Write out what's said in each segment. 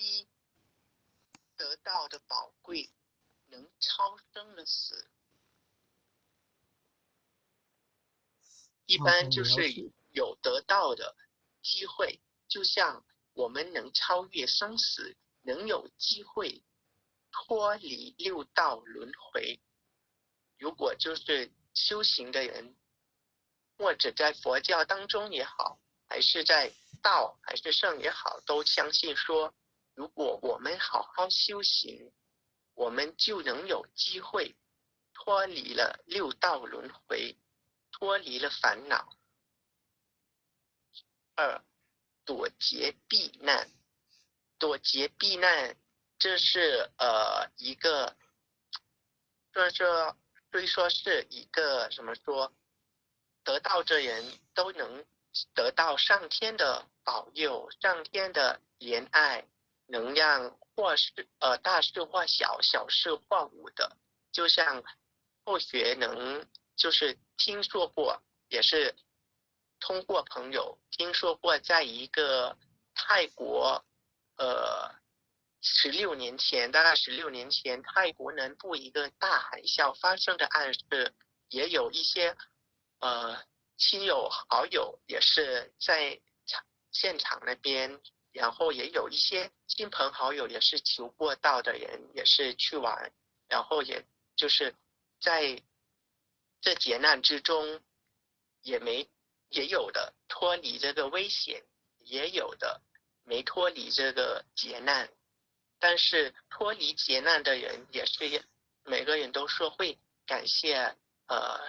一得到的宝贵，能超生了死。一般就是有得到的机会，就像我们能超越生死，能有机会脱离六道轮回。如果就是修行的人，或者在佛教当中也好，还是在道还是圣也好，都相信说，如果我们好好修行，我们就能有机会脱离了六道轮回，脱离了烦恼。二，躲劫避难。躲劫避难，这是一个，所以说是一个怎么说，得道之人都能得到上天的保佑，上天的怜爱，能让或是大事化小，小事化无的。就像后学能就是听说过，也是通过朋友听说过，在一个泰国大概16年前，泰国南部一个大海啸发生的案事，也有一些亲友好友也是在现场那边，然后也有一些亲朋好友也是求过道的人也是去玩，然后也就是在这劫难之中，也有的脱离这个危险，也有的没脱离这个劫难。但是脱离劫难的人也是每个人都说会感谢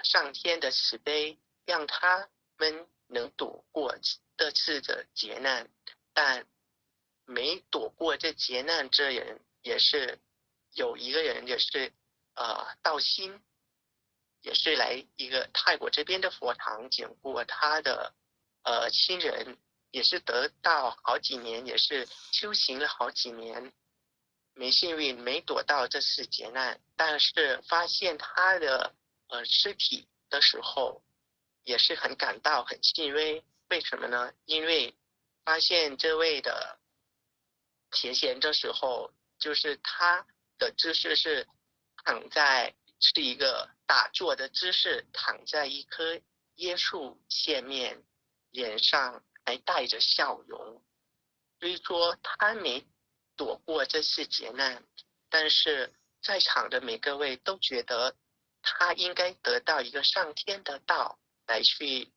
上天的慈悲，让他们能躲过这次的劫难。但没躲过这劫难之人，也是有一个人也是道心，也是来一个泰国这边的佛堂讲过他的亲人，也是得到好几年，也是修行了好几年，没幸运没躲到这次劫难，但是发现他的尸体的时候，也是很感到很欣慰。为什么呢？因为发现这位的前贤的时候，就是他的姿势是是一个打坐的姿势，躺在一棵椰树下面，脸上还带着笑容。所以说他没躲过这次劫难，但是在场的每个位都觉得他应该得到一个上天的道来去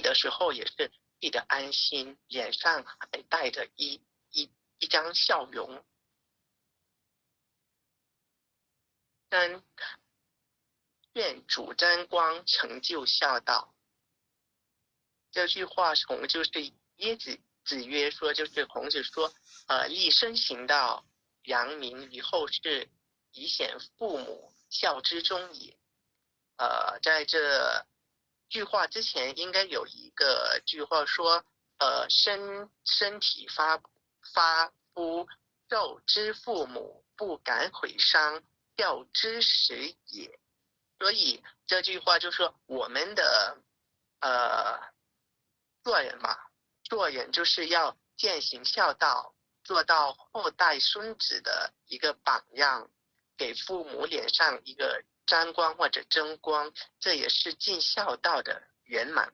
的时候也是去的安心，脸上还带着一张笑容。三，愿主沾光成就孝道。这句话从就是耶子曰说，就是孔子说，立身行道，扬名于后世，以显父母，孝之终也。在这句话之前，应该有一个句话说，身体发肤，受之父母，不敢毁伤，孝之始也。所以这句话就说我们的做人嘛，做人就是要践行孝道，做到后代孙子的一个榜样，给父母脸上一个沾光或者争光，这也是尽孝道的圆满。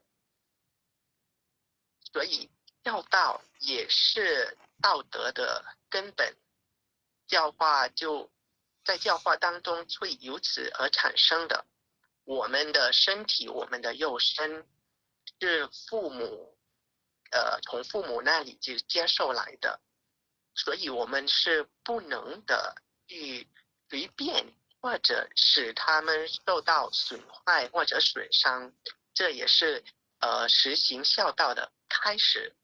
所以孝道也是道德的根本，在教化当中会由此而产生的。我们的身体，我们的肉身是从父母那里就接受来的，所以我们是不能的去随便或者使他们受到损坏或者损伤，这也是实行孝道的开始。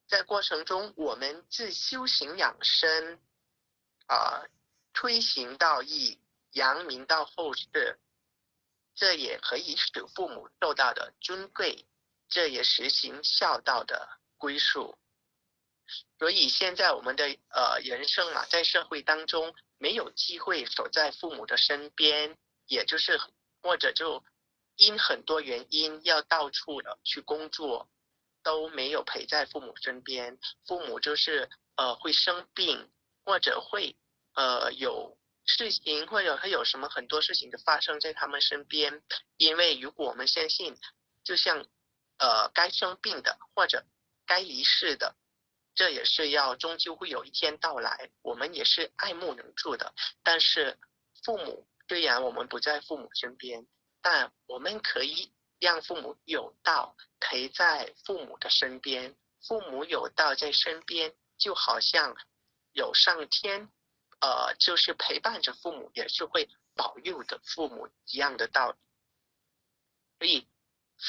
在过程中，我们自修行养生，推行道义，扬名到后世，这也可以使父母受到的尊贵，这也实行孝道的归属。所以现在我们的人生啊，在社会当中没有机会守在父母的身边，也或者就因很多原因要到处的去工作，都没有陪在父母身边，父母就是会生病，或者会有事情，或者会有什么很多事情的发生在他们身边。因为如果我们相信，就像该生病的或者该离世的，这也是要终究会有一天到来，我们也是爱莫能助的。但是父母虽然我们不在父母身边，但我们可以让父母有道陪在父母的身边，父母有道在身边，就好像有上天就是陪伴着父母，也是会保佑的父母一样的道理。所以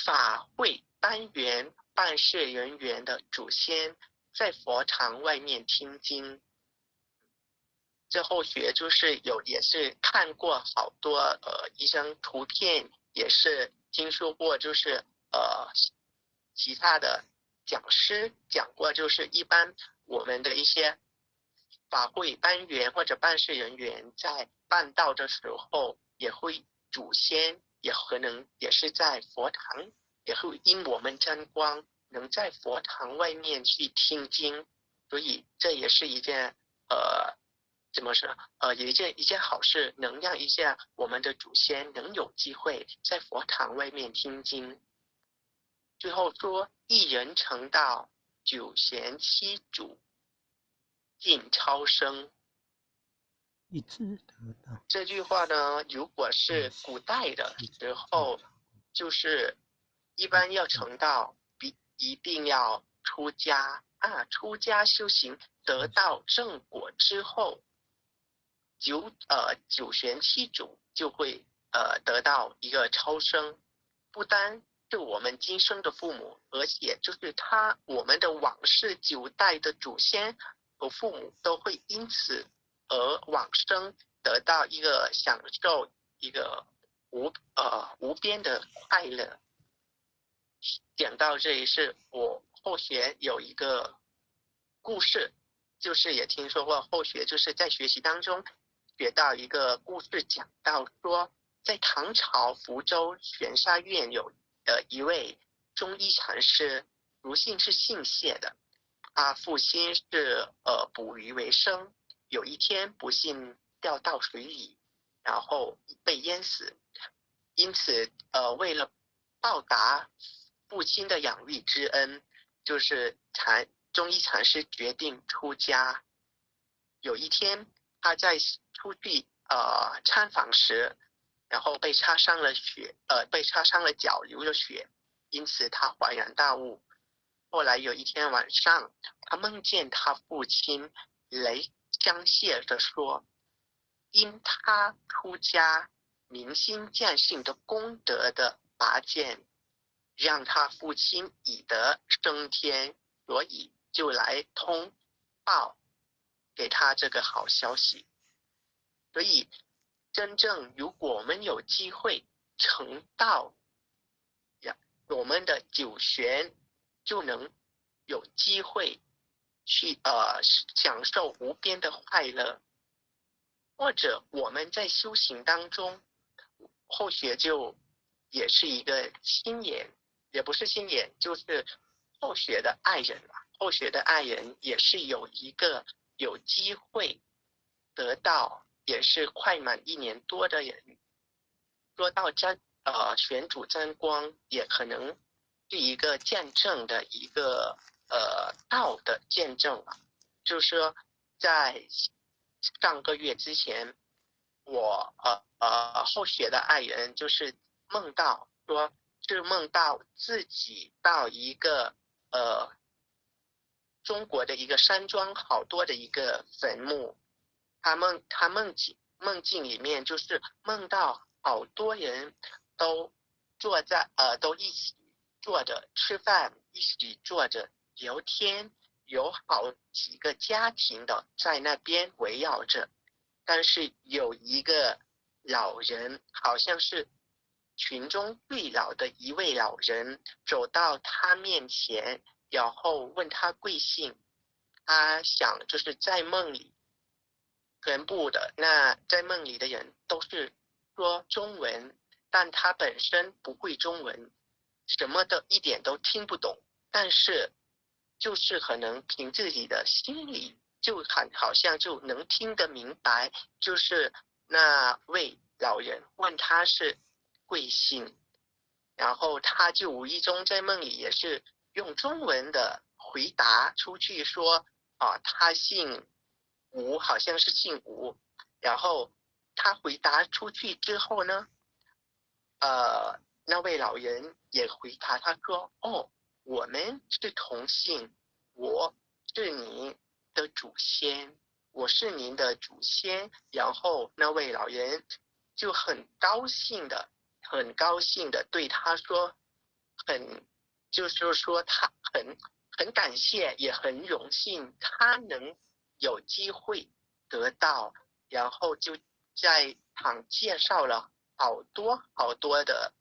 法会班员办事人员的祖先在佛堂外面听经，这后学就是也是看过好多一张图片，也是听说过，就是其他的讲师讲过，就是一般我们的一些法会班员或者办事人员在办道的时候，也会祖先也可能也是在佛堂，也会因我们沾光，能在佛堂外面去听经，所以这也是一件怎么说？一件好事，能让一下我们的祖先能有机会在佛堂外面听经。最后说，一人成道，九贤七祖尽超生。一直得到。这句话呢，如果是古代的时候，就是一般要成道，一定要出家啊，出家修行得到正果之后，九玄七祖就会得到一个超生，不单是我们今生的父母，而且就是我们的往世九代的祖先和父母都会因此而往生，得到一个享受一个无边的快乐。讲到这里，是我后学有一个故事，就是也听说过后学就是在学习当中学到一个故事，讲到说，在唐朝福州玄沙院有一位中医禅师，不幸是姓谢的，他父亲是捕鱼为生，有一天不幸掉到水里，然后被淹死，因此为了报答父亲的养育之恩，就是中医禅师决定出家。有一天，他在出去参访时，然后被擦伤了脚，流了血，因此他恍然大悟。后来有一天晚上，他梦见他父亲雷相谢的说，因他出家明心见性的功德的拔剑，让他父亲以德升天，所以就来通报给他这个好消息。所以真正如果我们有机会成道呀，我们的九玄就能有机会去享受无边的快乐。或者我们在修行当中，后学就也是一个心眼，也不是心眼，就是后学的爱人了。后学的爱人也是有一个有机会得到，也是快满1年多的人，说到玄主沾光，也可能是一个见证的一个道的见证啊。就是说，在上个月之前，我后学的爱人就是梦到说，是梦到自己到一个中国的一个山庄好多的一个坟墓，他梦境里面就是梦到好多人都都一起坐着吃饭，一起坐着聊天，有好几个家庭的在那边围绕着，但是有一个老人，好像是群中最老的一位老人，走到他面前，然后问他贵姓。他想就是在梦里，全部的在梦里的人都是说中文，但他本身不会中文，什么的一点都听不懂。但是就是可能凭自己的心里就好像就能听得明白，就是那位老人问他是贵姓，然后他就无意中在梦里也是用中文的回答出去说他姓吴，好像是姓吴。然后他回答出去之后呢，那位老人也回答他说：我们是同姓，我是你的祖先，我是您的祖先。然后那位老人就很高兴的对他说，就是说他很感谢，也很荣幸他能有机会得到，然后就在场介绍了好多好多的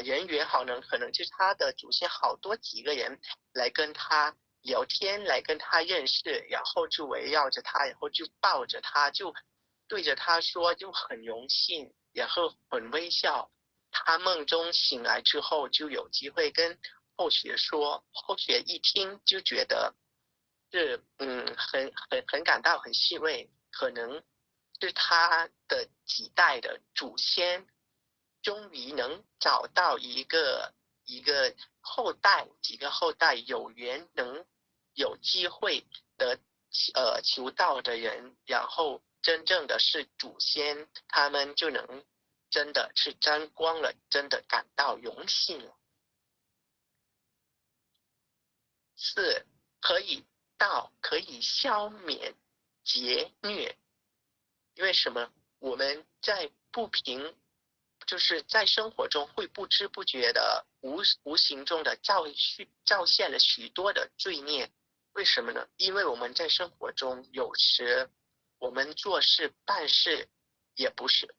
人员，可能就是他的祖先好多几个人来跟他聊天，来跟他认识，然后就围绕着他，然后就抱着他，就对着他说，就很荣幸，然后很微笑。他梦中醒来之后，就有机会跟后学说，后学一听就觉得是很感到很欣慰，可能是他的几代的祖先终于能找到一个后代，几个后代有缘能有机会的求道的人，然后真正的是祖先，他们就能真的是沾光了，真的感到荣幸了。四，可以消免劫虐。因为什么？我们在就是在生活中会不知不觉的无形中的造现了许多的罪孽。为什么呢？因为我们在生活中有时我们做事办事也不是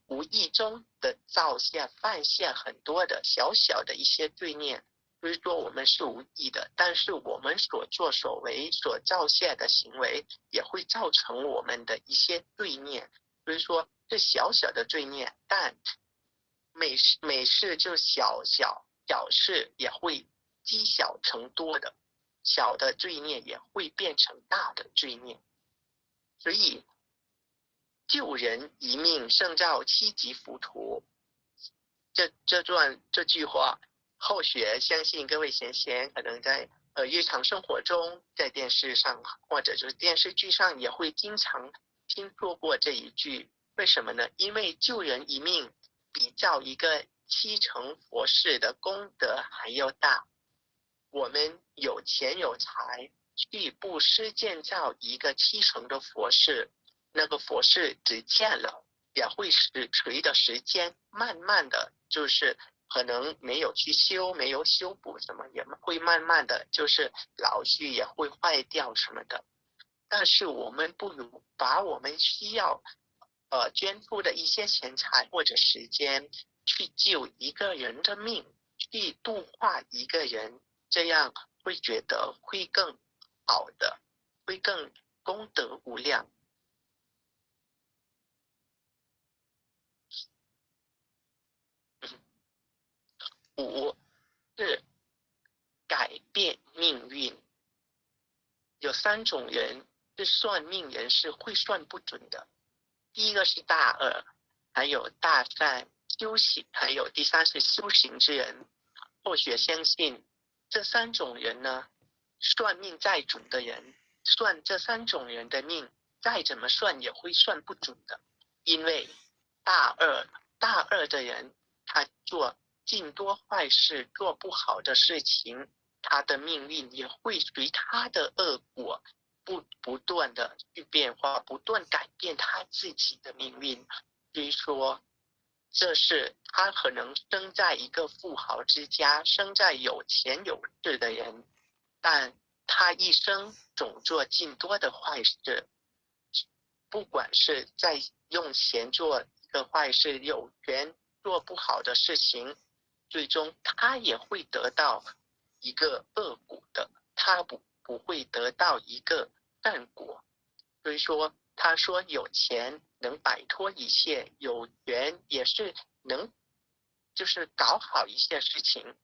无意中的犯下很多的小小的一些罪孽。所以说我们是无意的，但是我们所作所为所造下的行为也会造成我们的一些罪孽。所以说这小小的罪孽，但每事就小事也会积小成多的，小的罪孽也会变成大的罪孽。所以救人一命胜造七级浮屠，这句话后学相信各位贤贤可能在日常生活中，在电视上或者就是电视剧上也会经常听说过这一句。为什么呢？因为救人一命比造一个七成佛事的功德还要大。我们有钱有财去布施建造一个七成的佛事，那个佛事只建了，也会随着时间慢慢的就是可能没有去修，没有修补什么，也会慢慢的就是老去，也会坏掉什么的。但是我们不如把我们需要捐出的一些钱财或者时间去救一个人的命，去度化一个人，这样会觉得会更好的，会更功德无量。五是改变命运。有三种人是算命人是会算不准的。第一个是大二，还有大善修行，还有第三是修行之人。后学相信这三种人呢，算命再准的人，算这三种人的命再怎么算也会算不准的。因为大二的人，他做尽多坏事，做不好的事情，他的命运也会随他的恶果不断的去变化，不断改变他自己的命运。所以说这是他可能生在一个富豪之家，生在有钱有势的人，但他一生总做尽多的坏事。不管是在用钱做一个坏事，有权做不好的事情，最终他也会得到一个恶果的，他不会得到一个善果。所以说他说有钱能摆脱一切，有权也是能就是搞好一些事情，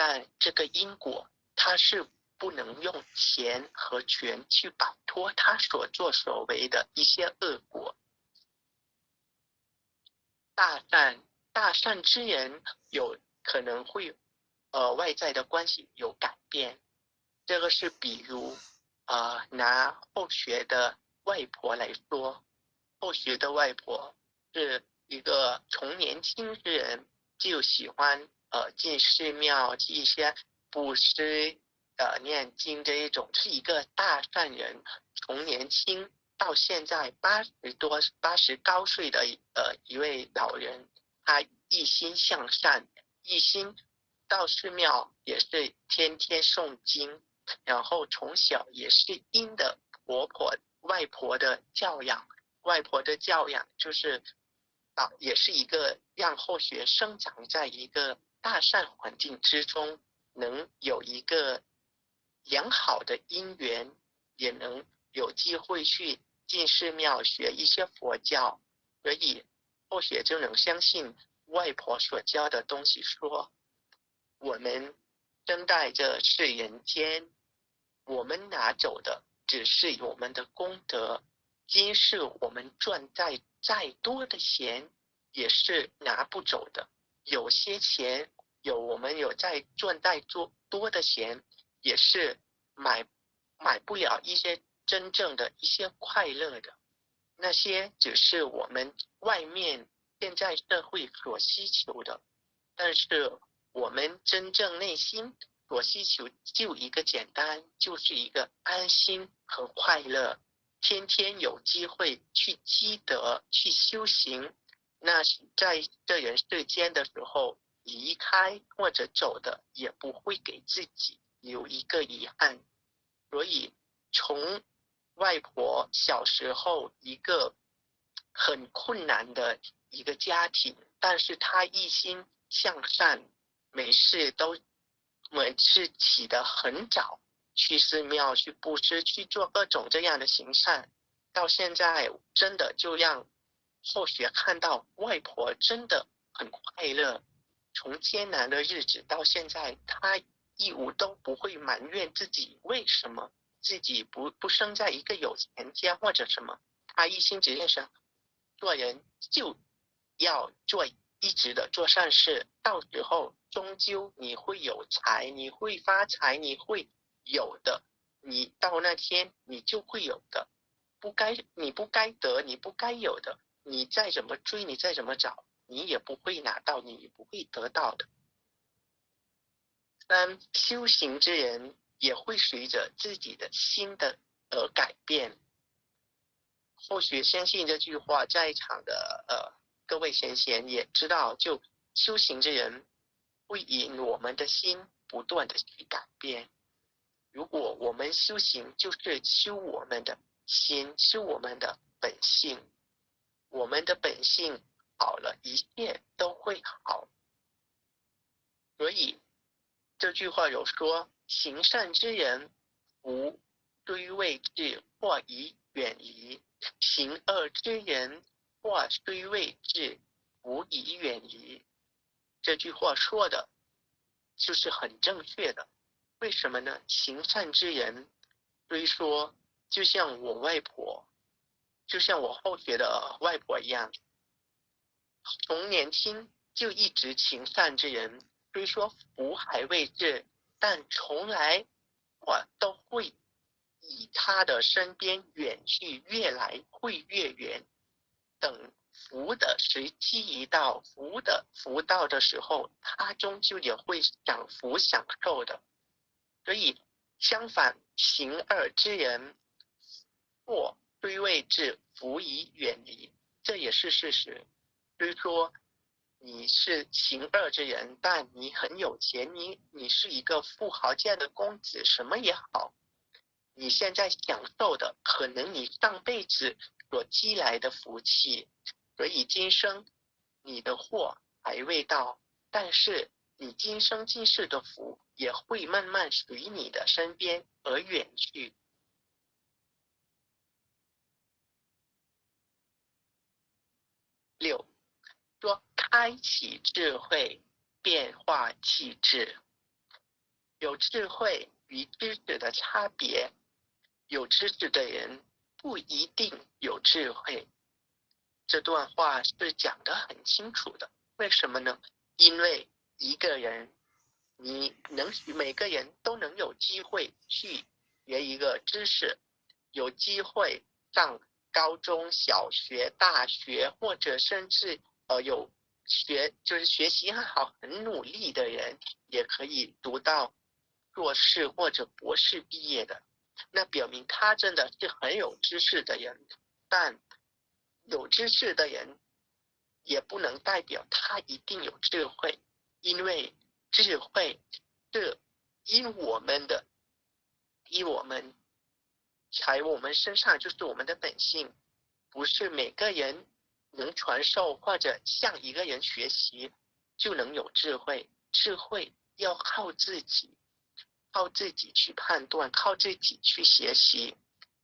但这个因果它是不能用钱和权去摆脱他所作所为的一些恶果。大善之人有可能会外在的关系有改变，这个是比如拿后学的外婆来说，后学的外婆是一个从年轻之人就喜欢进寺庙去一些布施念经这一种，是一个大善人，从年轻到现在80高岁的一位老人，他一心向善，一心到寺庙也是天天诵经，然后从小也是因的外婆的教养，外婆的教养就是也是一个让后学生长在一个大善环境之中，能有一个良好的因缘，也能有机会去进寺庙学一些佛教，所以后学就能相信外婆所教的东西，说我们生在这世人间，我们拿走的只是我们的功德，今世我们赚再多的钱也是拿不走的，有些钱我们有再赚多的钱也是买不了一些真正的一些快乐的，那些只是我们外面现在社会所需求的，但是我们真正内心所需求就一个简单，就是一个安心和快乐，天天有机会去积德去修行，那在这人世间的时候离开或者走的也不会给自己留一个遗憾。所以从外婆小时候一个很困难的一个家庭，但是她一心向善，每次起得很早，去寺庙去布施，去做各种这样的行善，到现在真的就让后学看到外婆真的很快乐，从艰难的日子到现在，她一无都不会埋怨自己为什么自己不生在一个有钱家或者什么，她一心只认识做人就要一直的做善事，到时候终究你会有财，你会发财，你会有的，你到那天你就会有的，你不该得，你不该有的，你再怎么追，你再怎么找，你也不会拿到，你也不会得到的。修行之人也会随着自己的心的而改变。后学相信这句话，在场的各位贤贤也知道，就修行之人会引我们的心不断的去改变。如果我们修行，就是修我们的心，修我们的本性，我们的本性好了，一切都会好。所以这句话有说，行善之人无虽未至，或已远离；行恶之人或虽未至，无以远离。这句话说的就是很正确的。为什么呢？行善之人，所以说就像我外婆，就像我后学的外婆一样，从年轻就一直行善之人，虽说福还未至，但从来我都会以他的身边远去，越来会越远。等福的时机一到，福到的时候，他终究也会享福享受的。所以相反，行恶之人或虽未至，福已远离，这也是事实。虽说你是行恶之人，但你很有钱，你是一个富豪家的公子，什么也好，你现在享受的可能你上辈子所积来的福气，所以今生你的祸还未到，但是你今生今世的福也会慢慢随你的身边而远去。六，说开启智慧，变化气质。有智慧与知识的差别，有知识的人不一定有智慧。这段话是讲得很清楚的。为什么呢？因为一个人，每个人都能有机会去学一个知识，有机会上高中、小学、大学，或者甚至有学习很好、很努力的人，也可以读到硕士或者博士毕业的。那表明他真的是很有知识的人，但有知识的人也不能代表他一定有智慧，因为智慧是因我们在我们身上就是我们的本性，不是每个人能传授或者向一个人学习就能有智慧。智慧要靠自己去判断，靠自己去学习。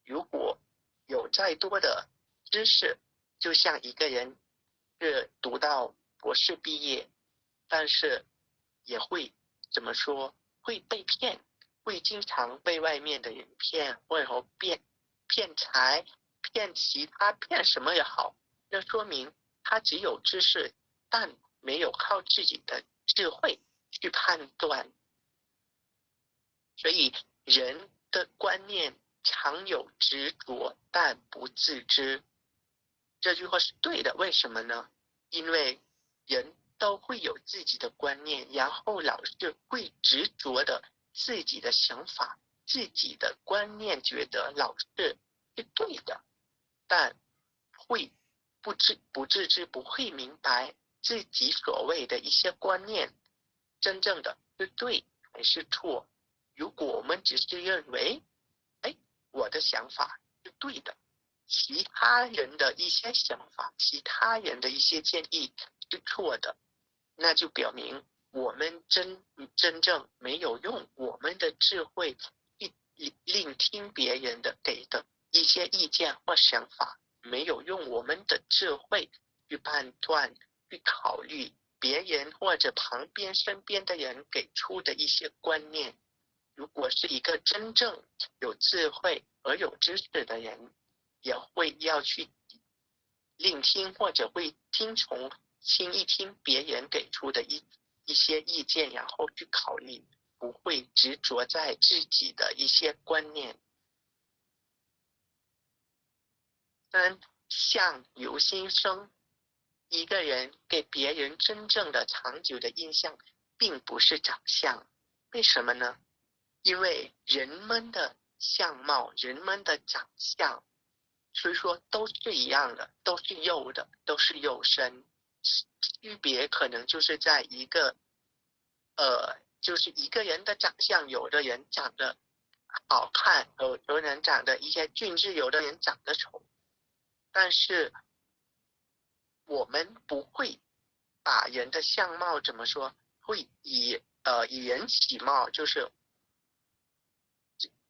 如果有再多的知识，就像一个人是读到博士毕业，但是也会怎么说，会被骗，会经常被外面的人骗，或者骗财、骗其他、骗什么也好，那说明他只有知识，但没有靠自己的智慧去判断。所以人的观念常有执着，但不自知。这句话是对的，为什么呢？因为人都会有自己的观念，然后老是会执着的自己的想法、自己的观念，觉得老是对的，但会不自知，不会明白自己所谓的一些观念真正的是对还是错。如果我们只是认为，我的想法是对的，其他人的一些想法，其他人的一些建议是错的，那就表明我们真正没有用我们的智慧去聆听别人的给的一些意见或想法，没有用我们的智慧去判断、去考虑别人或者旁边身边的人给出的一些观念。如果是一个真正有智慧而有知识的人，也会要去聆听或者会听一听别人给出的一些意见，然后去考虑，不会执着在自己的一些观念。三，相由心生。一个人给别人真正的长久的印象，并不是长相。为什么呢？因为人们的相貌、人们的长相，所以说都是一样的，都是肉的，都是肉身，区别可能就是在就是一个人的长相，有的人长得好看，有的人长得一些俊质，有的人长得丑，但是我们不会把人的相貌怎么说，会以人起貌，就是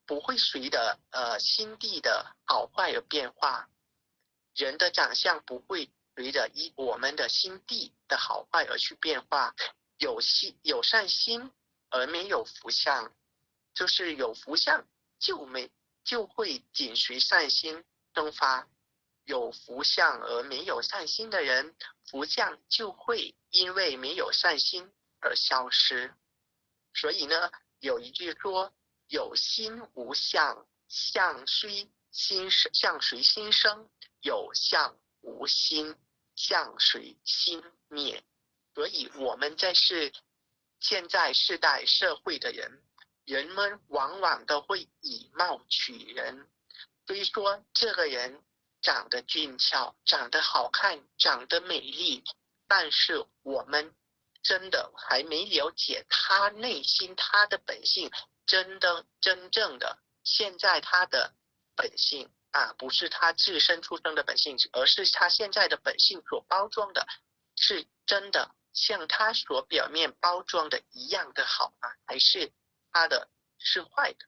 不会随着心地的好坏而变化，人的长相不会随着我们的心地的好坏而去变化。有善心而没有福相，就是有福相就会紧随善心生发，有福相而没有善心的人，福相就会因为没有善心而消失。所以呢，有一句说，有心无相，相随心生，有相无心，相随心灭。所以我们现在世代社会的人们往往都会以貌取人。所以说这个人长得俊俏，长得好看，长得美丽，但是我们真的还没了解他内心他的本性，真正的现在他的本性不是他自身出生的本性，而是他现在的本性所包装的是真的像他所表面包装的一样的好还是他的是坏的。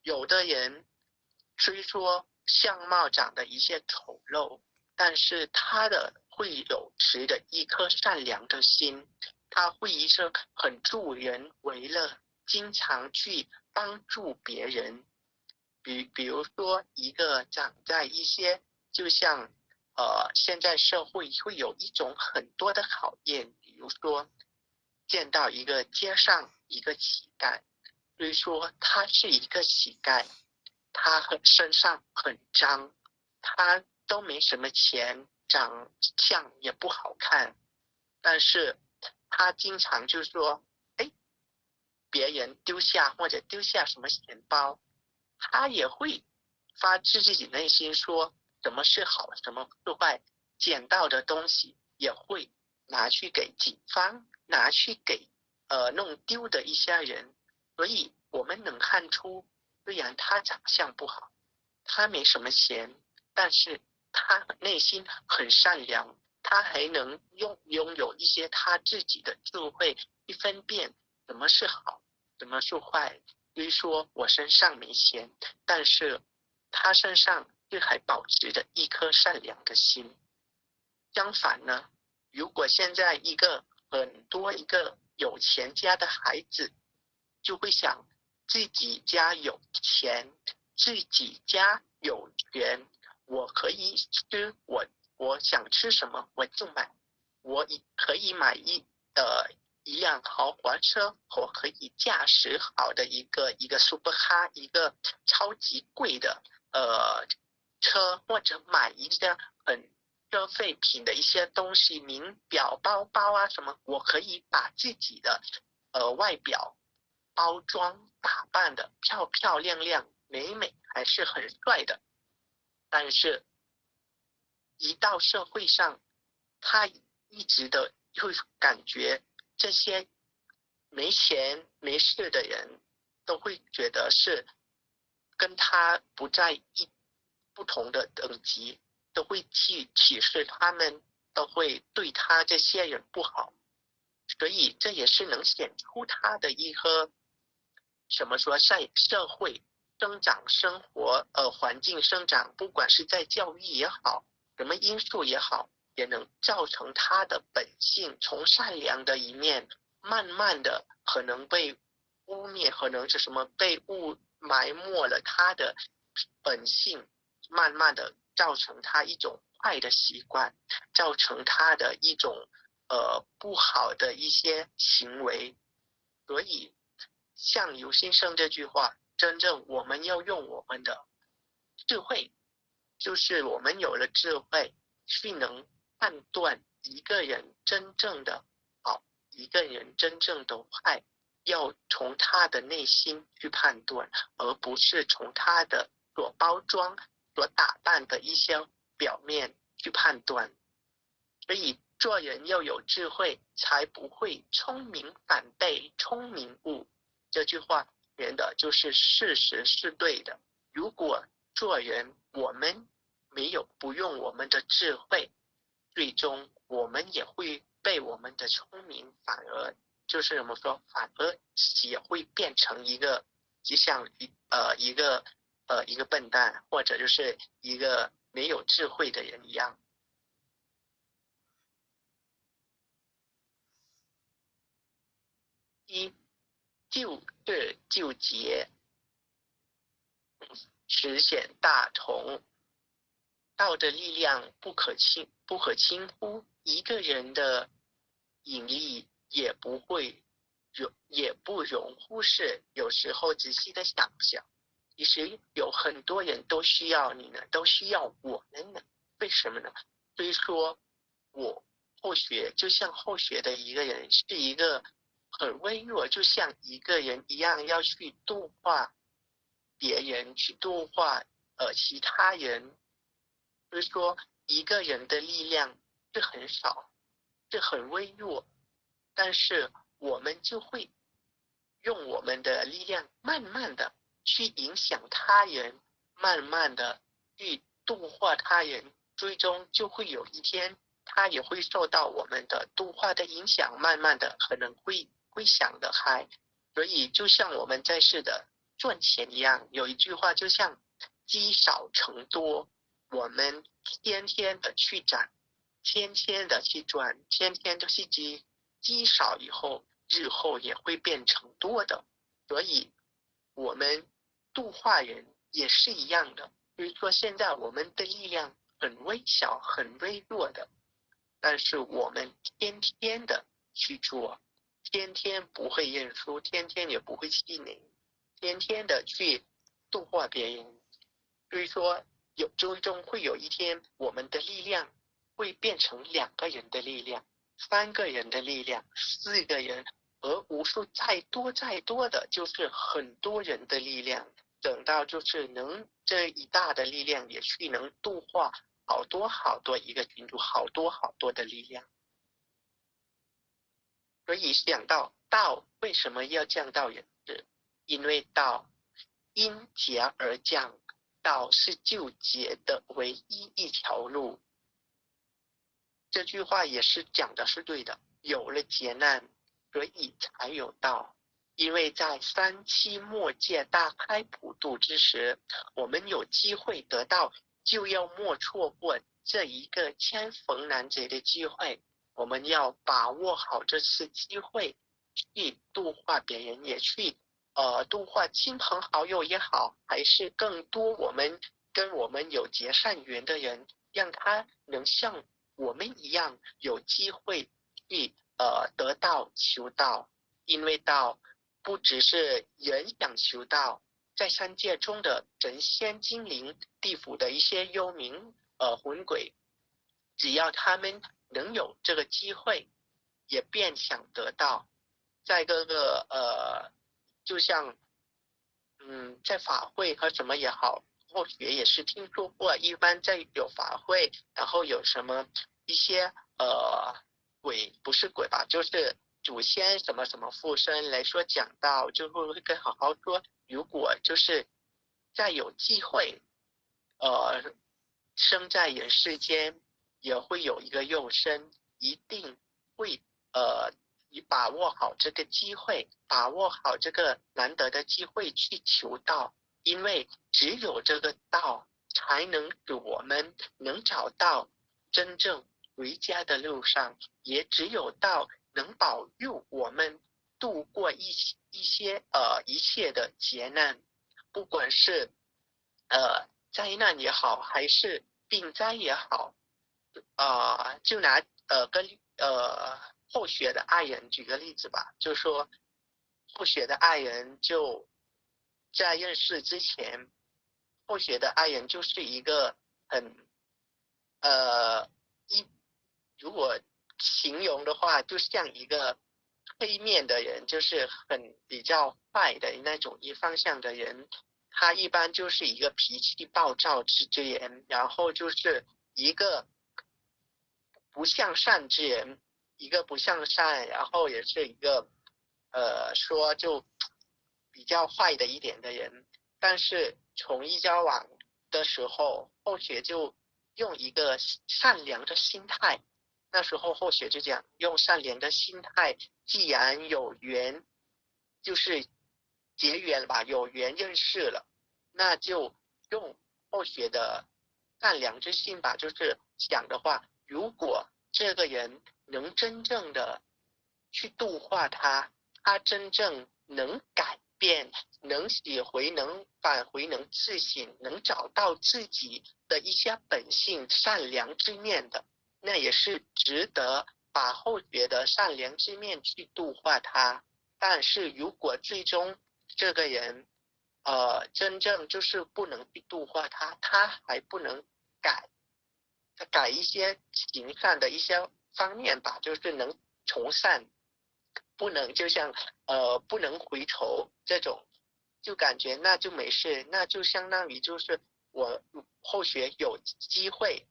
有的人虽说相貌长得一些丑陋，但是他会有持着一颗善良的心，他会一生很助人为乐，经常去帮助别人，比如说一个长在一些，就像现在社会会有一种很多的考验，比如说见到一个街上一个乞丐，所以说他是一个乞丐，他身上很脏，他都没什么钱，长相也不好看，但是他经常就说，哎，别人丢下或者丢下什么钱包，他也会发自自己内心说什么是好，什么是坏，捡到的东西也会拿去给警方，拿去给弄丢的一些人，所以我们能看出，虽然他长相不好，他没什么钱，但是他内心很善良，他还能拥有一些他自己的智慧，去分辨什么是好，什么是坏。比如说我身上没钱，但是他身上却还保持着一颗善良的心。相反呢，如果现在一个有钱家的孩子，就会想自己家有钱，自己家有权，我可以吃我想吃什么我就买，我可以买一辆豪华车，我可以驾驶好的一个 super car， 一个超级贵的车，或者买一辆很消费品的一些东西，名表、包包啊什么，我可以把自己的外表包装打扮的漂漂亮亮、美美，还是很帅的。但是，一到社会上，他一直的会感觉这些没钱没势的人都会觉得是跟他不在不同的等级，都会去歧视他们，都会对他这些人不好，所以这也是能显出他的一个什么说在社会生长生活环境生长，不管是在教育也好，什么因素也好，也能造成他的本性从善良的一面，慢慢的可能被污蔑，可能是什么被埋没了他的本性，慢慢的造成他一种坏的习惯，造成他的一种不好的一些行为。所以相由心生这句话，真正我们要用我们的智慧，就是我们有了智慧，去能判断一个人真正的好，一个人真正的坏，要从他的内心去判断，而不是从他的所包装、所打扮的一些表面去判断。所以做人要有智慧，才不会聪明反被聪明误。这句话原的就是事实是对的。如果做人我们不用我们的智慧，最终我们也会被我们的聪明反而就是怎么说，反而也会变成一个就像一个笨蛋，或者就是一个没有智慧的人一样。一救世救劫，实现大同。道的力量不可轻忽，一个人的引力也不容忽视。有时候仔细的想想，其实有很多人都需要你呢，都需要我们呢。为什么呢？所以说我就像后学的一个人，是一个很微弱，就像一个人一样，要去度化别人，去度化其他人。就是说，一个人的力量是很少，是很微弱，但是我们就会用我们的力量，慢慢的去影响他人，慢慢的去度化他人，最终就会有一天，他也会受到我们的度化的影响，慢慢的可能会想得开。所以就像我们在世的赚钱一样，有一句话就像积少成多，我们天天的去攒，天天的去赚，天天的去积少以后，日后也会变成多的。所以我们度化人也是一样的。比如说现在我们的力量很微小很微弱的，但是我们天天的去做，天天不会认输，天天也不会气馁，天天的去度化别人。所以说最终会有一天我们的力量会变成2个人的力量，3个人的力量，4个人，而无数再多的就是很多人的力量，等到就是这一大的力量也去能度化好多一个群组，好多的力量。所以想到道为什么要降到人世，因为道因劫而降，道是救劫的唯一一条路。这句话也是讲的是对的，有了劫难，所以才有道。因为在3期末界大开普度之时，我们有机会得到，就要莫错过这一个千逢难劫的机会。我们要把握好这次机会，去度化别人，也去度化亲朋好友也好，还是更多跟我们有结善缘的人，让他能像我们一样有机会去得道求道。因为道不只是人想求道，在3界中的神仙精灵、地府的一些幽冥魂鬼，只要他们能有这个机会，也便想得到。在各个就像在法会和什么也好，或许也是听说过，一般在有法会，然后有什么一些鬼，不是鬼吧，就是祖先什么什么附身来说讲道，就会跟好好说，如果就是再有机会生在人世间，也会有一个肉身，一定会你把握好这个机会，把握好这个难得的机会去求道，因为只有这个道才能使我们能找到真正回家的路上，也只有道能保佑我们度过一切的劫难，不管是灾难也好，还是病灾也好，就拿跟后学的爱人举个例子吧，就说后学的爱人就在认识之前，后学的爱人就是一个很呃一如果形容的话，就像一个黑面的人，就是很比较坏的那种一方向的人。他一般就是一个脾气暴躁之人，然后就是一个不向善之人，一个不向善，然后也是一个说就比较坏的一点的人。但是从一交往的时候，后学就用一个善良的心态，那时候后学就讲用善良的心态，既然有缘，就是结缘了吧，有缘认识了，那就用后学的善良之心吧，就是想的话，如果这个人能真正的去度化他，他真正能改变，能洗回，能返回，能自省，能找到自己的一些本性善良之面的，那也是值得把后学的善良之面去度化他。但是如果最终这个人真正就是不能去度化他，他还不能改一些行善的一些方面吧，就是能从善，不能就像不能回头这种，就感觉那就没事，那就相当于就是我后学有机会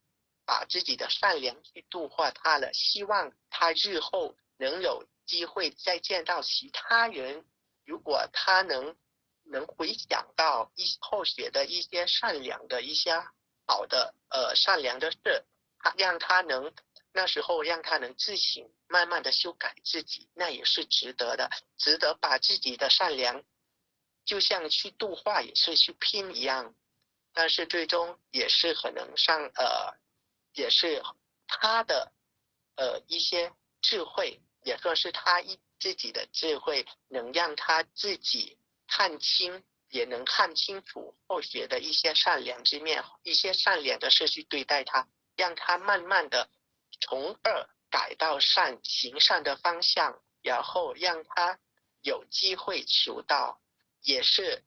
把自己的善良去度化他了，希望他日后能有机会再见到其他人，如果他能回想到后学的一些善良的一些好的善良的事，那时候让他能自省，慢慢的修改自己，那也是值得的，值得把自己的善良就像去度化也是去拼一样，但是最终也是可能也是他的一些智慧，也算是他自己的智慧，能让他自己看清，也能看清楚后学的一些善良之面，一些善良的事去对待他，让他慢慢的从恶改到善，行善的方向，然后让他有机会求道，也是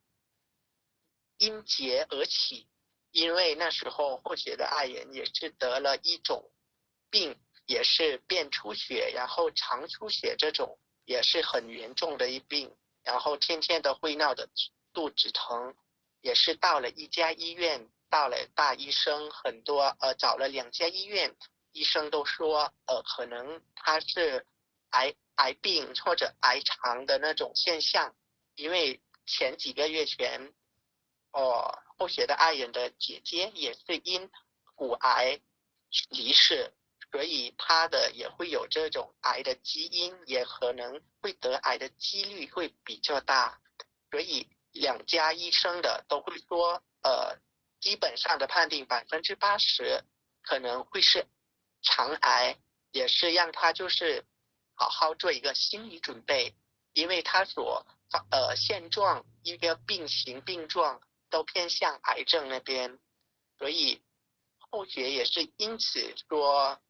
因劫而起。因为那时候后学的爱人也是得了一种病，也是便出血，然后常出血，这种也是很严重的一病，然后天天都会闹得肚子疼，也是到了一家医院，到了大医生，很多找了2家医院，医生都说可能他是癌病或者癌肠的那种现象，因为前几个月前后学的爱人的姐姐也是因骨癌离世，所以他的也会有这种癌的基因，也可能会得癌的几率会比较大，所以2家医生的都会说，基本上的判定80%可能会是肠癌，也是让他就是好好做一个心理准备，因为他所现状一个病情病状都偏向癌症那边，所以后学也是因此说，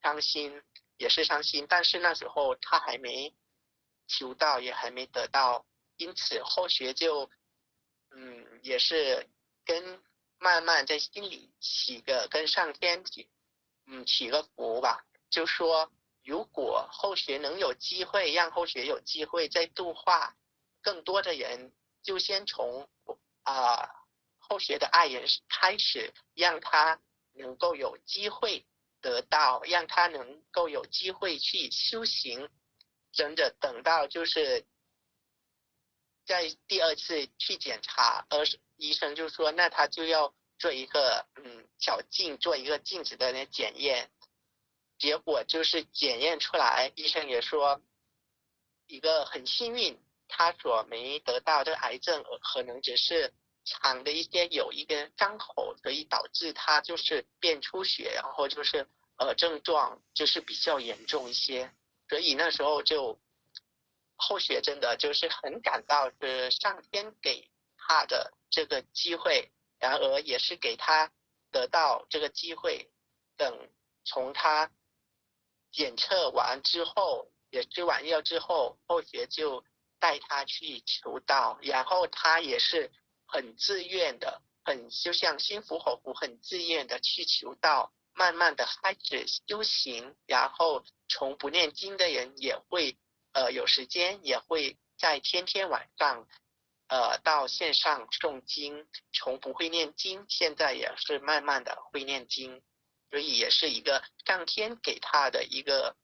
伤心，也是伤心，但是那时候他还没求到，也还没得到，因此后学就，也是慢慢在心里跟上天起个福吧，就说如果后学能有机会，让后学有机会再度化更多的人，就先从后学的爱人开始，让他能够有机会得到，让他能够有机会去修行，真的等到就是在第2次去检查，医生就说那他就要做一个小镜，做一个镜子的检验，结果就是检验出来，医生也说一个很幸运，他所没得到的癌症可能只是肠的有一个伤口，所以导致他就是便出血，然后就是症状就是比较严重一些，所以那时候就后学真的就是很感到是上天给他的这个机会，然而也是给他得到这个机会，等从他检测完之后，也吃完药之后，后学就带他去求道，然后他也是很自愿的，就像心服口服，很自愿的去求道，慢慢的开始修行，然后从不念经的人也会有时间，也会在天天晚上到线上诵经，从不会念经，现在也是慢慢的会念经，所以也是一个上天给他的一个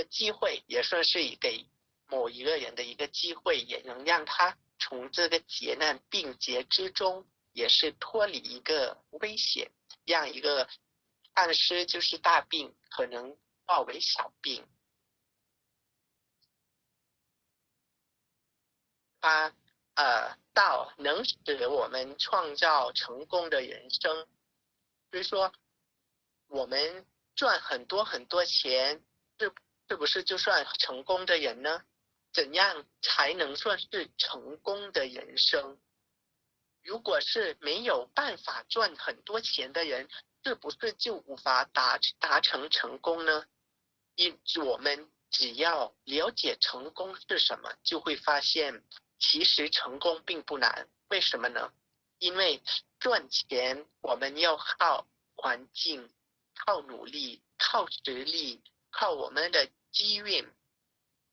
机会，也算是给某一个人的一个机会，也能让他从这个劫难病劫之中，也是脱离一个危险，让一个看似就是大病可能化为小病。它道能使我们创造成功的人生，所以说我们赚很多很多钱，是不是就算成功的人呢？怎样才能算是成功的人生？如果是没有办法赚很多钱的人，是不是就无法达成成功呢？我们只要了解成功是什么，就会发现其实成功并不难。为什么呢？因为赚钱我们要靠环境，靠努力，靠实力，靠我们的机运，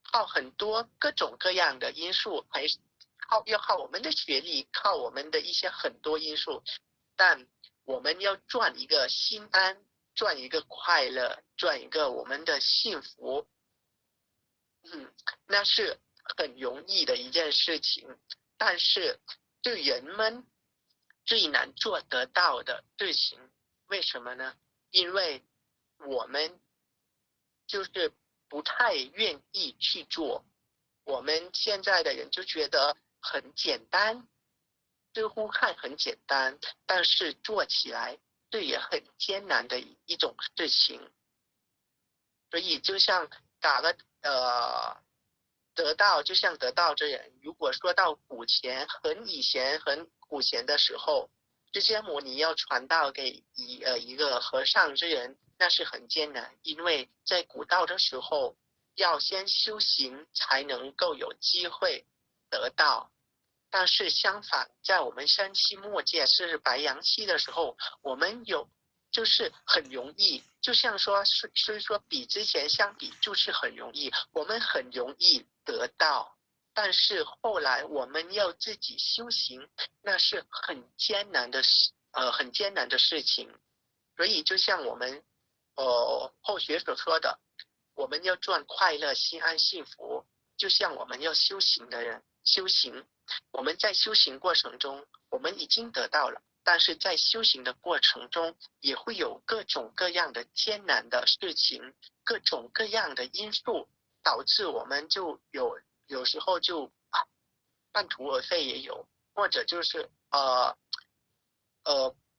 靠很多各种各样的因素，还是要靠我们的学历，靠我们的一些很多因素。但我们要赚一个心安，赚一个快乐，赚一个我们的幸福，那是很容易的一件事情。但是对人们最难做得到的事情，为什么呢？因为我们就是不太愿意去做。我们现在的人就觉得很简单，似乎看很简单，但是做起来这也很艰难的一种事情。所以就像打个得到就像得到这人，如果说到古前很古前的时候，释迦牟尼要传道给一个和尚之人，那是很艰难，因为在古道的时候要先修行才能够有机会得到。但是相反，在我们三期末界是白羊期的时候，我们就是很容易，就像说所以说比之前相比就是很容易，我们很容易得到。但是后来我们要自己修行，那是很艰难的事情。所以就像我们后学所说的，我们要赚快乐、心安、幸福，就像我们要修行的人修行，我们在修行过程中，我们已经得到了，但是在修行的过程中，也会有各种各样的艰难的事情，各种各样的因素，导致我们就有时候就半途而废也有，或者就是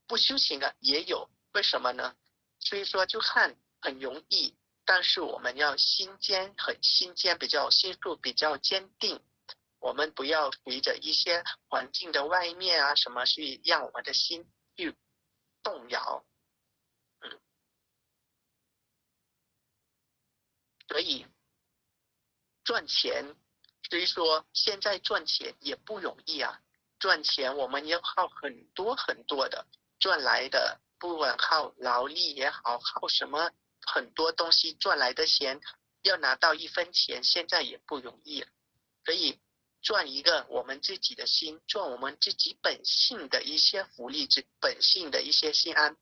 不修行的也有，为什么呢？所以说就看很容易，但是我们要心坚，心术比较坚定，我们不要随着一些环境的外面啊什么去让我们的心去动摇。所以赚钱，所以说现在赚钱也不容易啊，赚钱我们要靠很多很多的赚来的，不管靠劳力也好，靠什么很多东西赚来的钱，要拿到一分钱现在也不容易，所以赚一个我们自己的心，赚我们自己本性的一些福利，本性的一些心安，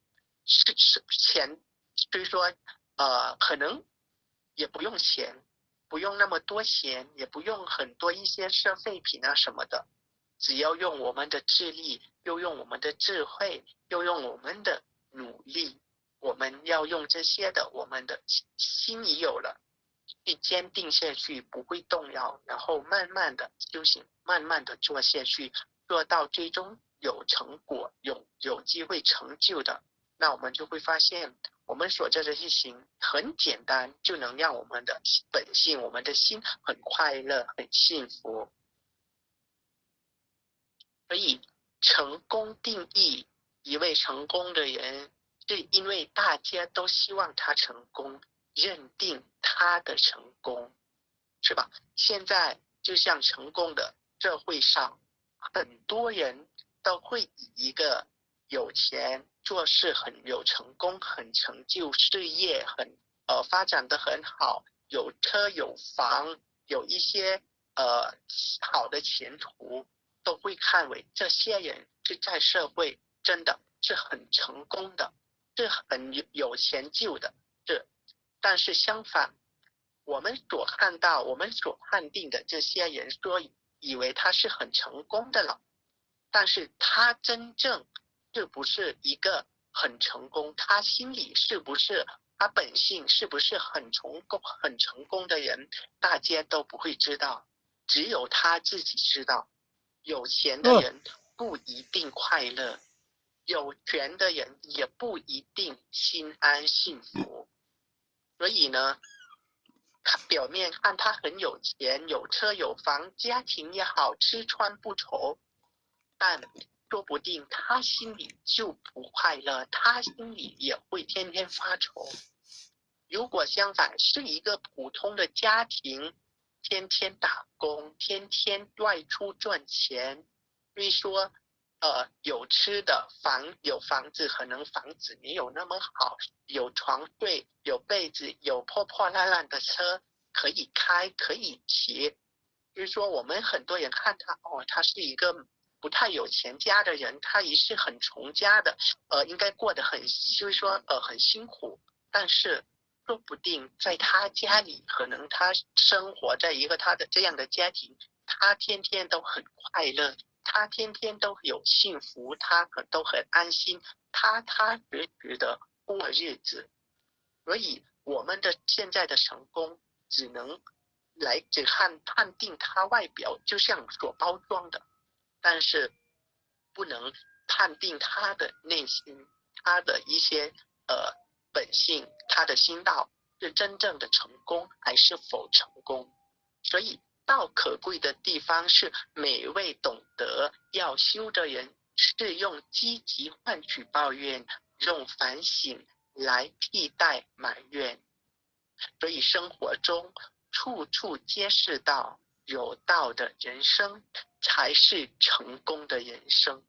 是钱，所以说可能也不用钱，不用那么多钱，也不用很多一些消费品啊什么的，只要用我们的智力，又用我们的智慧，又用我们的努力，我们要用这些的，我们的心已有了，去坚定下去，不会动摇，然后慢慢的修行，慢慢的做下去，做到最终有成果，有机会成就的，那我们就会发现，我们所做的事情很简单，就能让我们的本性，我们的心很快乐，很幸福。所以，成功定义一位成功的人，是因为大家都希望他成功，认定他的成功，是吧？现在就像成功的社会上，很多人都会以一个有钱、做事很有成功、很成就、事业很发展的很好，有车有房，有一些好的前途，都会看为这些人是在社会真的是很成功的，是很有成就的，是。但是相反，我们所看到、我们所判定的这些人，说以为他是很成功的了，但是他真正是不是一个很成功？他心里是不是？他本性是不是很成功的人？大家都不会知道，只有他自己知道。有钱的人不一定快乐，有权的人也不一定心安幸福。所以呢，他表面看他很有钱，有车有房，家庭也好，吃穿不愁，但说不定他心里就不快乐，他心里也会天天发愁。如果相反是一个普通的家庭，天天打工，天天外出赚钱，所以说有吃的，有房子，可能房子没有那么好，有床睡，有被子，有破破烂烂的车可以开，可以骑。就是说，我们很多人看他，他是一个不太有钱家的人，他也是很穷家的，应该过得就是说，很辛苦。但是，说不定在他家里，可能他生活在一个他的这样的家庭，他天天都很快乐，他天天都有幸福，他都很安心，踏踏实实的过日子。所以我们的现在的成功只能只判定他外表就像所包装的，但是不能判定他的内心，他的一些本性，他的心道是真正的成功还是否成功。所以道可贵的地方是，每位懂得要修的人是用积极换取抱怨，用反省来替代埋怨。所以生活中处处皆是道，有道的人生才是成功的人生。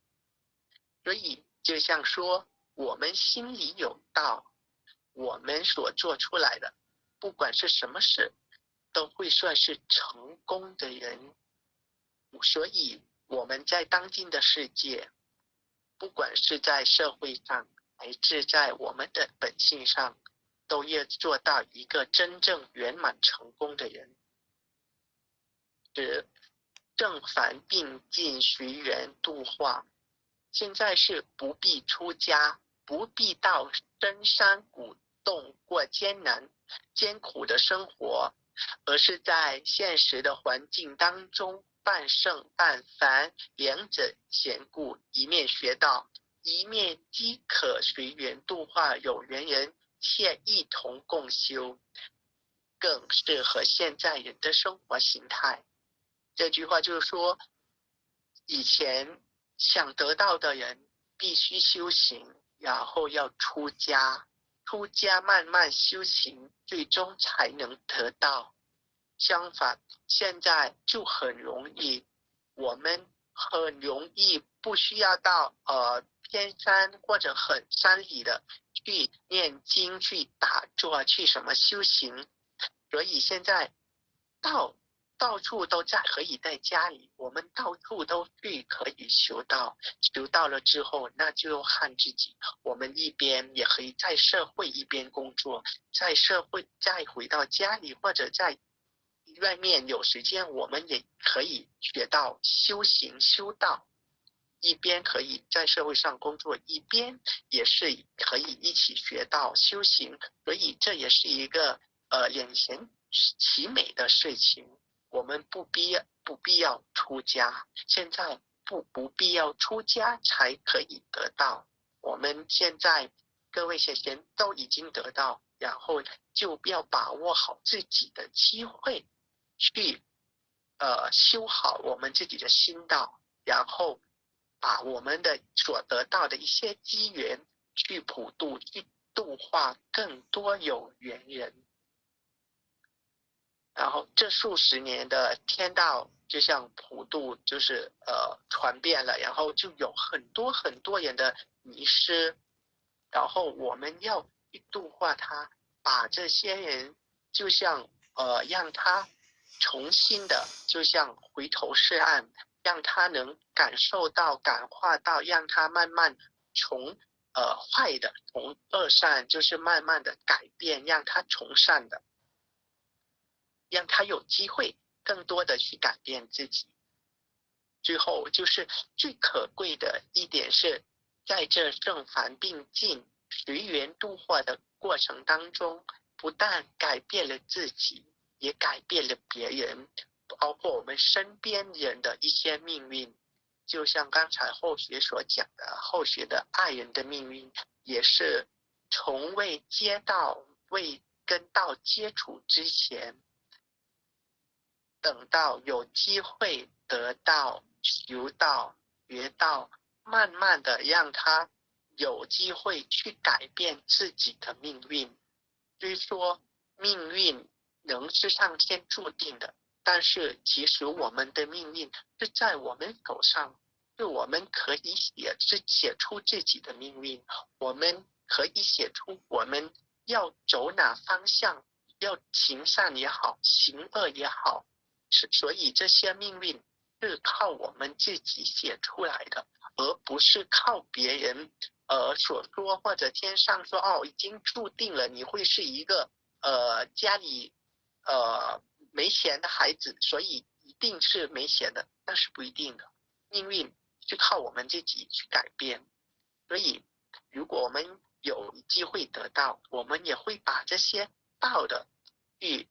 所以就像说，我们心里有道，我们所做出来的不管是什么事都会算是成功的人。所以我们在当今的世界，不管是在社会上还是在我们的本性上，都要做到一个真正圆满成功的人。是正反并进，随缘度化。现在是不必出家，不必到深山古洞过艰苦的生活，而是在现实的环境当中半圣半凡，两者兼顾，一面学道，一面即可随缘度化有缘人，且一同共修，更适合现在人的生活形态。这句话就是说，以前想得到的人必须修行，然后要出家慢慢修行，最终才能得到。相反，现在就很容易，我们很容易不需要到偏山或者很山里的去念经、去打坐、去什么修行。所以现在到处都可以在家里，我们到处都去可以修道，修到了之后，那就看自己。我们一边也可以在社会一边工作，在社会再回到家里，或者在外面有时间，我们也可以学到修行修道，一边可以在社会上工作，一边也是可以一起学到修行。所以这也是一个两全其美的事情。我们不必要出家，现在不必要出家才可以得到。我们现在各位贤贤都已经得到，然后就要把握好自己的机会，去修好我们自己的心道，然后把我们的所得到的一些机缘去普度，去度化更多有缘人。然后这数十年的天道就像普度，就是传遍了，然后就有很多人的迷失，然后我们要去度化他，把这些人就像让他重新的就像回头是岸，让他能感受到感化到，让他慢慢从坏的从恶善就是慢慢的改变，让他从善的，让他有机会更多的去改变自己。最后就是最可贵的一点是，在这正反并进随缘度化的过程当中，不但改变了自己，也改变了别人，包括我们身边人的一些命运。就像刚才后学所讲的，后学的爱人的命运也是从未跟道接触之前，等到有机会得到修道学道，慢慢的让他有机会去改变自己的命运。虽说命运能是上天注定的，但是其实我们的命运是在我们手上，是我们可以写出自己的命运，我们可以写出我们要走哪方向，要行善也好，行恶也好，所以这些命运是靠我们自己写出来的，而不是靠别人所说，或者天上说已经注定了你会是一个家里没钱的孩子，所以一定是没钱的，那是不一定的。命运是靠我们自己去改变，所以如果我们有机会得到，我们也会把这些道的去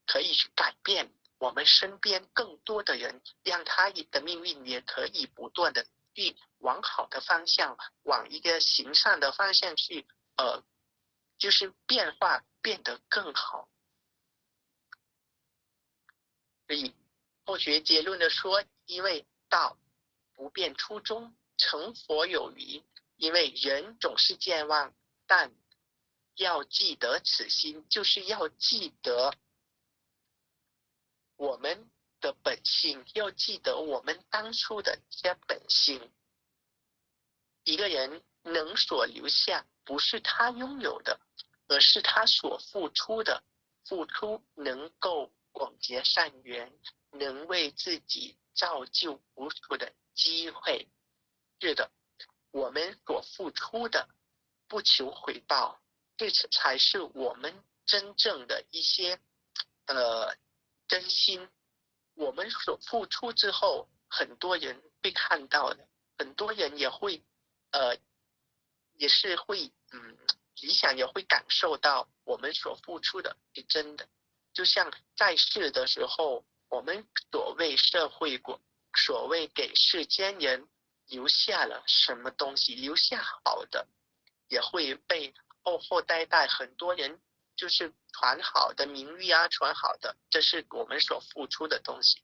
可以去改变我们身边更多的人，让他的命运也可以不断的去往好的方向，往一个行善的方向去就是变化变得更好。所以后学结论的说，因为道不变初衷，成佛有余。因为人总是健忘，但要记得此心，就是要记得我们的本性，要记得我们当初的这些本性。一个人能所留下，不是他拥有的，而是他所付出的。付出能够广结善缘，能为自己造就无数的机会。是的，我们所付出的不求回报，这才是我们真正的一些真心。我们所付出之后，很多人会看到的，很多人也会也是会理想也会感受到我们所付出的是真的。就像在世的时候，我们所谓社会所谓给世间人留下了什么东西，留下好的，也会被后代很多人就是传好的名誉啊，传好的，这是我们所付出的东西。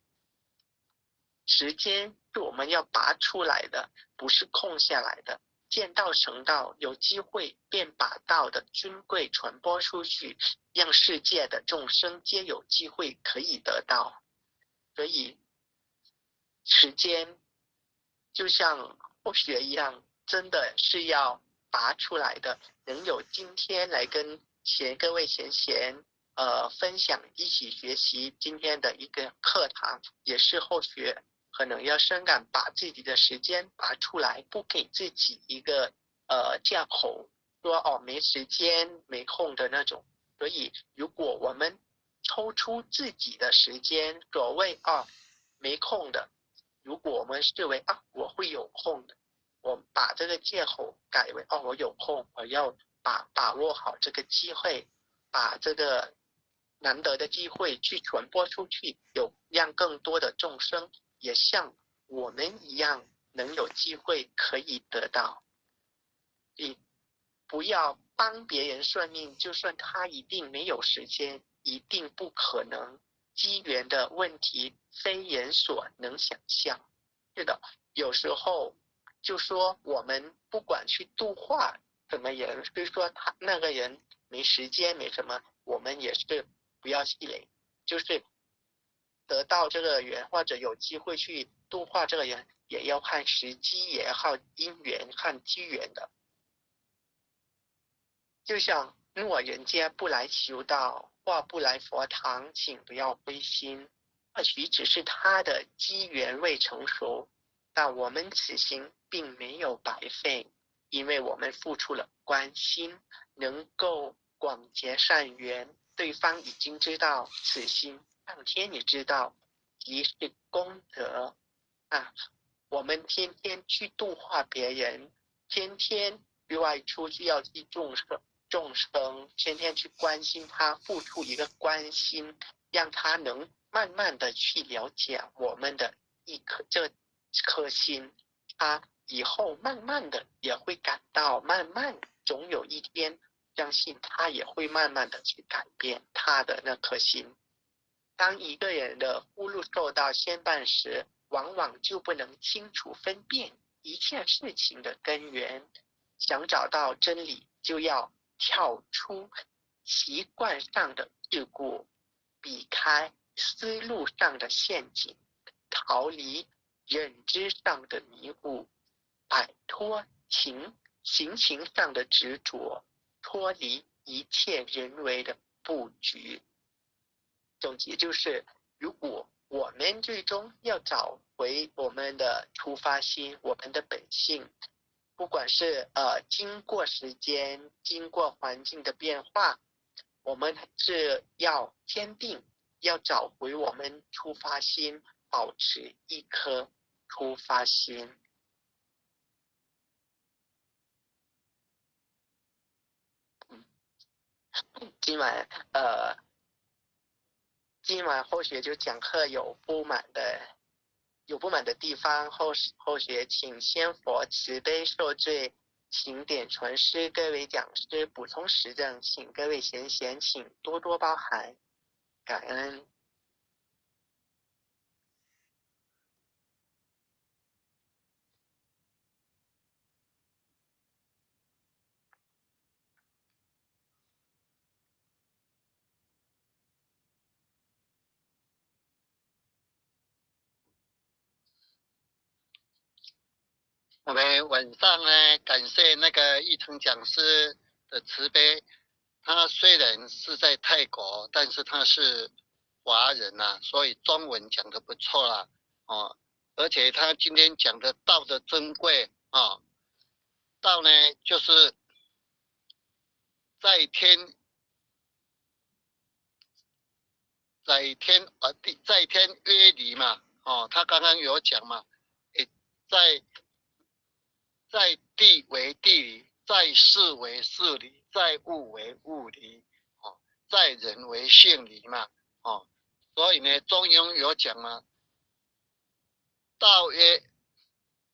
时间是我们要拔出来的，不是空下来的。见道成道，有机会便把道的尊贵传播出去，让世界的众生皆有机会可以得到。所以时间就像后学一样，真的是要拔出来的。能有今天来跟各位贤贤分享，一起学习今天的一个课堂，也是后学可能要深感，把自己的时间拔出来，不给自己一个借口说没时间没空的那种。所以如果我们抽出自己的时间，所谓没空的，如果我们视为我会有空的，我把这个借口改为我有空，我要把握好这个机会，把这个难得的机会去传播出去，让更多的众生也像我们一样能有机会可以得到。你不要帮别人算命，就算他一定没有时间，一定不可能，机缘的问题非人所能想象。是的，有时候就说我们不管去度化什么人，所以说他那个人没时间没什么，我们也是不要气馁，就是得到这个缘或者有机会去度化这个人，也要看时机，也要看因缘看机缘的。就像若人家不来求道，或不来佛堂，请不要灰心，或许只是他的机缘未成熟，但我们此行并没有白费，因为我们付出了关心，能够广结善缘，对方已经知道此心，上天也知道，即是功德我们天天去度化别人，天天外出去要去众生，天天去关心他，付出一个关心，让他能慢慢的去了解我们的这颗心，他以后慢慢的也会感到，慢慢总有一天，相信他也会慢慢的去改变他的那颗心。当一个人的呼噜受到牵绊时，往往就不能清楚分辨一切事情的根源。想找到真理，就要跳出习惯上的桎梏，避开思路上的陷阱，逃离认知上的迷雾，摆脱形上的执着，脱离一切人为的布局。总结就是，如果我们最终要找回我们的出发心，我们的本性，不管是经过时间，经过环境的变化，我们是要坚定，要找回我们出发心，保持一颗出发心。今晚后学就讲课有不满的地方，后学请仙佛慈悲受罪，请点传师各位讲师补充实证，请各位贤请多多包涵，感恩。我们晚上呢，感谢那个一成讲师的慈悲。他虽然是在泰国，但是他是华人呐，所以中文讲得不错啦，哦，而且他今天讲的道的珍贵啊，道呢就是在天约离嘛，哦，他刚刚有讲嘛，在地为地理，在事为事理，在物为物理，哦，在人为性理嘛，哦，所以呢，中庸有讲嘛，道曰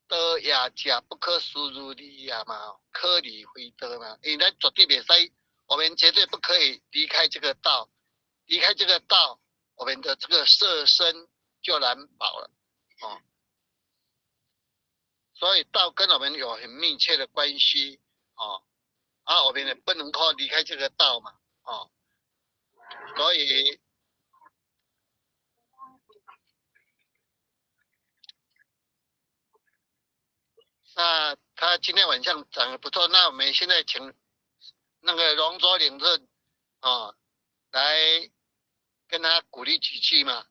得也假不可输入理也嘛，可理非得嘛，因为绝对别使，我们绝对不可以离开这个道，离开这个道，我们的这个色身就难保了，哦。所以道跟我们有很密切的关系哦，我们也不能够离开这个道嘛，哦，所以那他今天晚上讲得不错，那我们现在请那个龙卓领任哦来跟他鼓励几句嘛，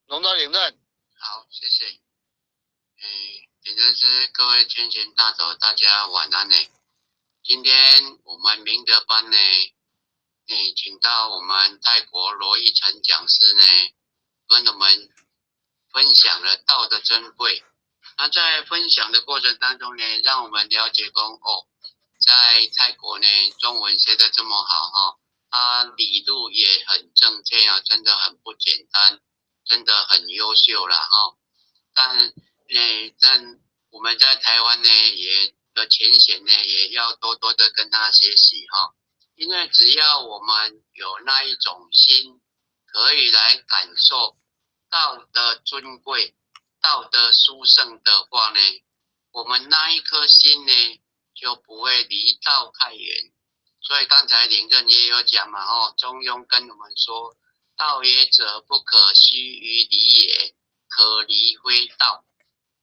龙卓领任。好，谢谢。简真师，各位圈圈大走，大家晚安呢。今天我们明德班呢，请到我们泰国罗一成讲师呢，跟我们分享了道的珍贵。那在分享的过程当中呢，让我们了解在泰国呢，中文学得这么好哈，他理路也很正确啊，真的很不简单，真的很优秀了哈。但我们在台湾呢，也的前贤呢，也要多多的跟他学习哈，因为只要我们有那一种心，可以来感受道的尊贵、道的殊胜的话呢，我们那一颗心呢，就不会离道太远。所以刚才林任也有讲嘛，中庸跟我们说，道也者，不可须臾离也，可离非道。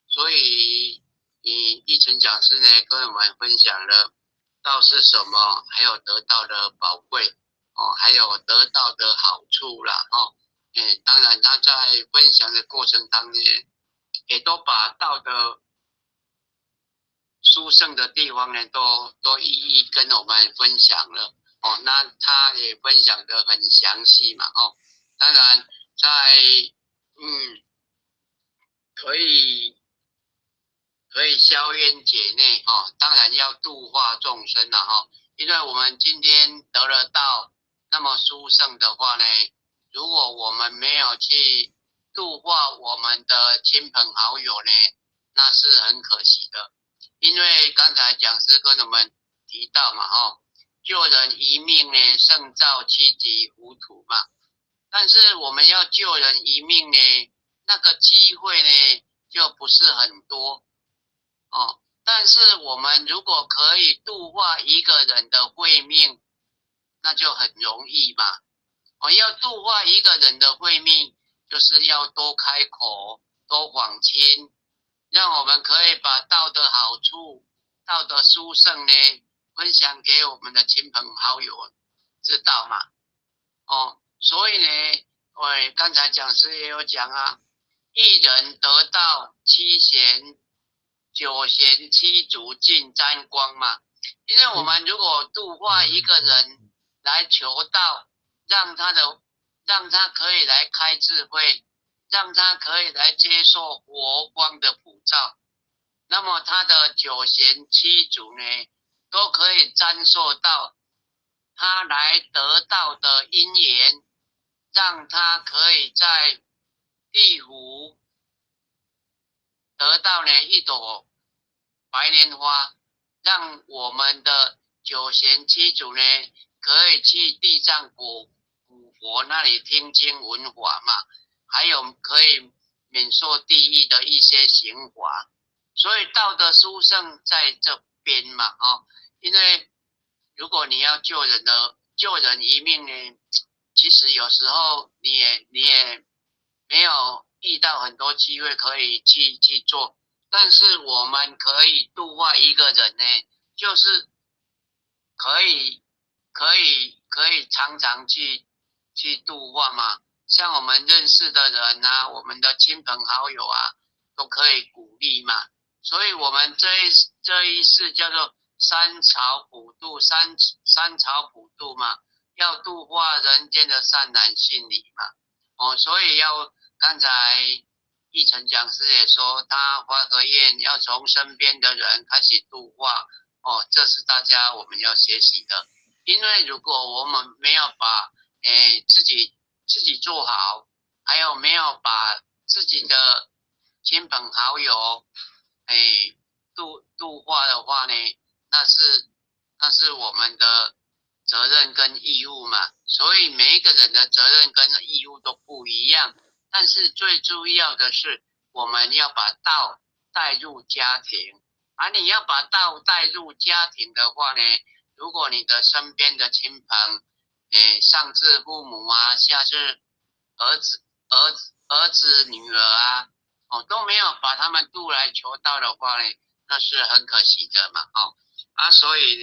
所以一成讲师呢，跟我们分享了道是什么，还有得到的宝贵还有得到的好处啦当然他在分享的过程当中，也都把道的殊胜的地方呢，都一一跟我们分享了那他也分享的很详细嘛当然在可以消冤解内当然要度化众生了因为我们今天得了道那么殊胜的话呢，如果我们没有去度化我们的亲朋好友呢，那是很可惜的。因为刚才讲师跟我们提到嘛救人一命呢，胜造七级浮屠嘛。但是我们要救人一命呢，那个机会呢就不是很多但是我们如果可以度化一个人的慧命，那就很容易嘛要度化一个人的慧命，就是要多开口，多广亲，让我们可以把道的好处、道的殊胜呢，分享给我们的亲朋好友知道嘛所以呢刚才讲师也有讲一人得道，七贤九贤七祖尽沾光嘛。因为我们如果度化一个人来求道，让他可以来开智慧，让他可以来接受佛光的普照，那么他的九贤七祖呢，都可以沾受到他来得道的因缘，让他可以在地府得到呢一朵白莲花，让我们的九贤七祖呢可以去地藏古佛那里听经闻法嘛，还有可以免受地狱的一些刑罚。所以道的殊胜在这边嘛因为如果你要救人一命呢，其实有时候你也没有遇到很多机会可以去做，但是我们可以度化一个人呢，就是可以常常去度化嘛。像我们认识的人啊，我们的亲朋好友啊，都可以鼓励嘛。所以我们这一世叫做三朝普渡，三朝普渡嘛，要度化人间的善男信女嘛。所以刚才义成讲师也说，他发个愿，要从身边的人开始度化。这是大家我们要学习的。因为如果我们没有把自己做好，还有没有把自己的亲朋好友度化的话呢，那是我们的责任跟义务嘛。所以每一个人的责任跟义务都不一样，但是最重要的是我们要把道带入家庭。你要把道带入家庭的话呢，如果你的身边的亲朋上至父母啊，下至儿子女儿啊，都没有把他们渡来求道的话呢，那是很可惜的嘛。所以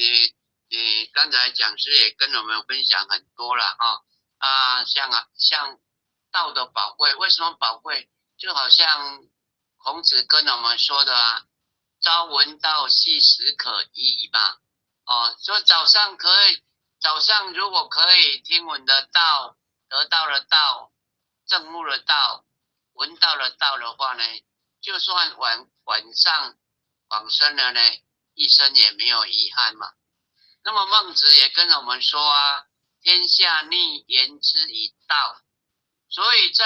呢，刚才讲师也跟我们分享很多了像道的宝贵，为什么宝贵？就好像孔子跟我们说的啊，朝闻道，夕死可矣嘛。说早上如果可以听闻的道，得到了道，证悟了道，闻到了道的话呢，就算晚上往生了呢，一生也没有遗憾嘛。那么孟子也跟我们说啊，天下逆言之以道。所以在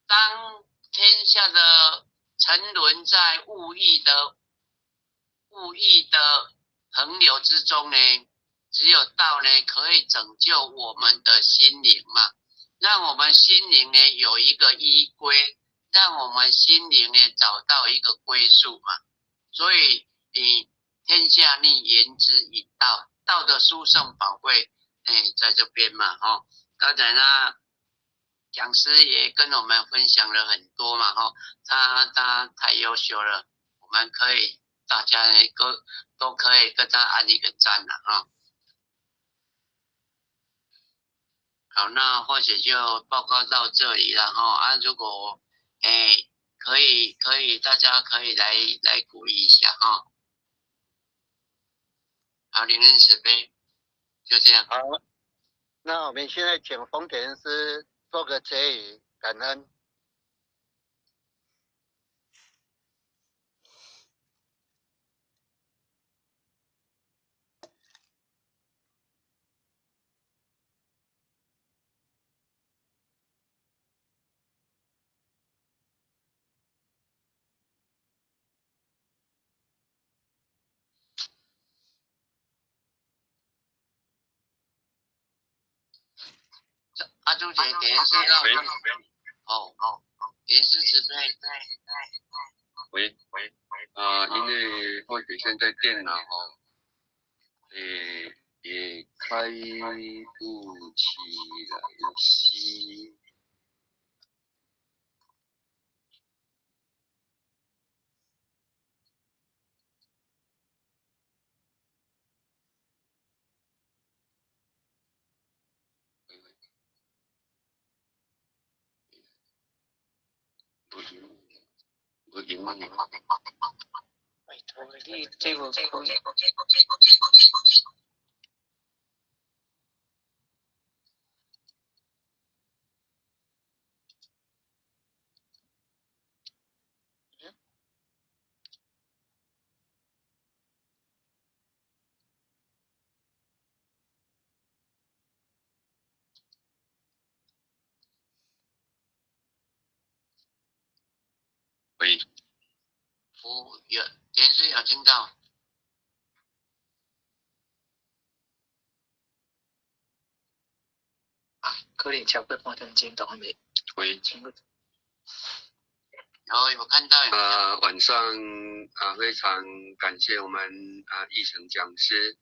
当天下的沉沦在物欲的横流之中呢，只有道呢可以拯救我们的心灵嘛，让我们心灵呢有一个依归，让我们心灵呢找到一个归宿嘛。所以天下逆言之以道，道的殊胜宝贵在这边嘛。刚才呢讲师也跟我们分享了很多嘛。他太优秀了，我们可以大家都可以跟他按一个赞了。好，那或许就报告到这里了如果可以大家可以来鼓励一下好，领恩慈悲，就这样。好，那我们现在请丰田师做个结语，感恩。阿朱姐给人师让给人师慈悲。喂，因为或许现在电脑也开不起来息。不行，拜托你这个可以。喂，给人师有听到？可能才会发生见到没？喂，有看到。晚上非常感谢我们义成讲师。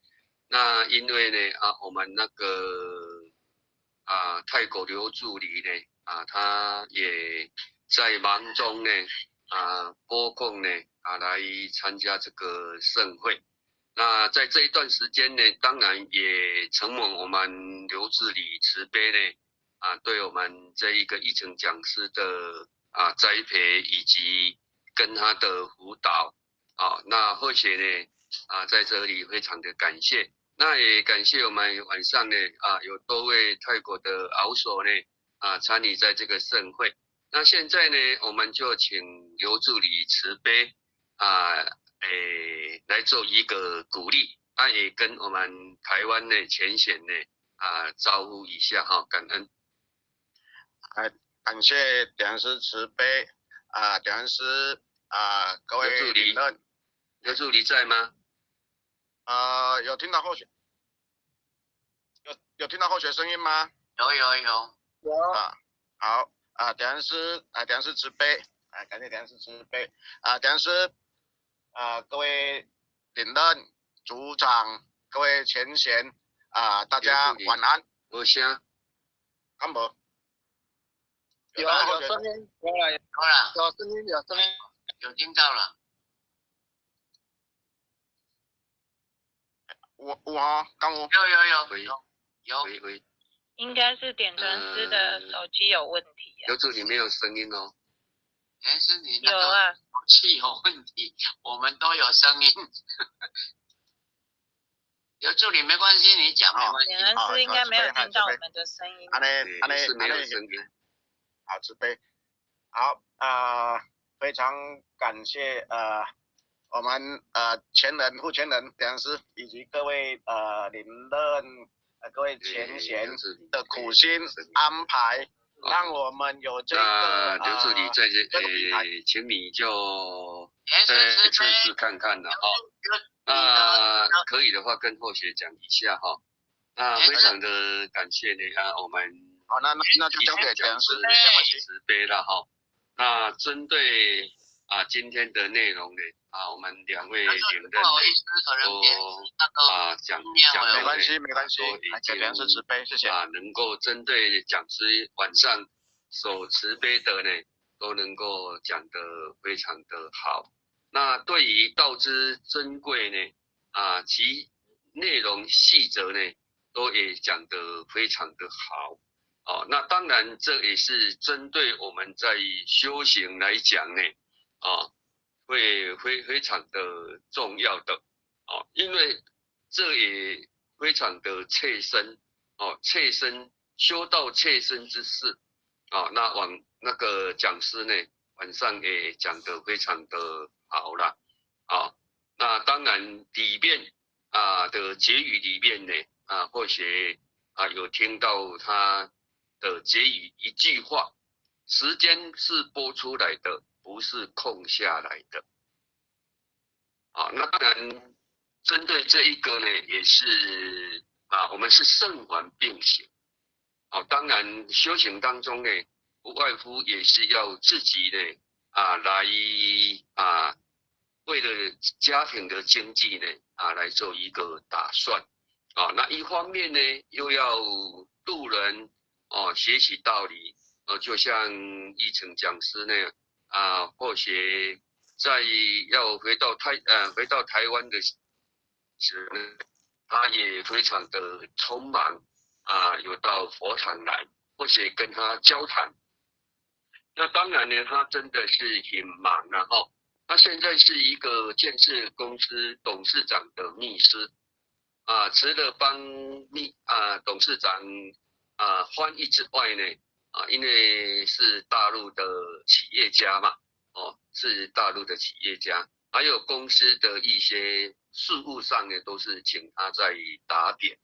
那因为呢我们那个泰国刘助理呢他也在忙中呢拨空呢来参加这个盛会。那在这一段时间呢，当然也承蒙我们刘志礼慈悲呢对我们这一个义成讲师的栽培以及跟他的辅导那或许呢在这里非常的感谢。那也感谢我们晚上呢有多位泰国的敖所呢参与在这个盛会。那现在呢，我们就请刘助理慈悲来做一个鼓励，也跟我们台湾的前贤呢招呼一下感恩。感谢点师慈悲点师各位领任。刘助理在吗？有听到后学有听到后学声音吗？有好点师慈悲感谢点师慈悲点师各位领任组长各位前贤大家晚安。有声？敢无？有声音，有声音，有听到了。敢有？有。应该是点灯师的手机有问题刘助理没有声音哦。点师你有啊，口气有问题，我们都有声音。刘助理没关系，你讲没关系。点灯师应该没有听到我们的声音。是没有声音。好，慈悲。好非常感谢我们前人、副前人点师以及各位领任各位前贤的苦心安排，让我们有这个刘助理在这请你就测试看看了可以的话跟后学讲一下非常的感谢呢我们那就交给点师慈悲了那针对今天的内容呢我们两位领任都讲没关系，给点师慈悲，谢谢能够针对讲师晚上所慈悲的呢，都能够讲得非常的好。那对于道之珍贵呢其内容细则呢，都也讲得非常的好那当然这也是针对我们在修行来讲呢会非常的重要的因为这也非常的切身切身修道切身之事那那个讲师呢晚上也讲得非常的好啦那当然里面的结语里面呢或许有听到他的结语一句话，时间是拨出来的，不是空下来的那当然针对这一个呢也是我们是圣环并行当然修行当中呢不外乎也是要自己呢来为了家庭的经济呢来做一个打算那一方面呢又要度人学习道理就像义成讲师呢或许在要回到台湾的时呢他也非常的匆忙有到佛堂来或许跟他交谈。那当然呢他真的是很忙他现在是一个建设公司董事长的秘书除了帮董事长翻译之外呢因为是大陆的企业家嘛是大陆的企业家，还有公司的一些事务上呢都是请他在打点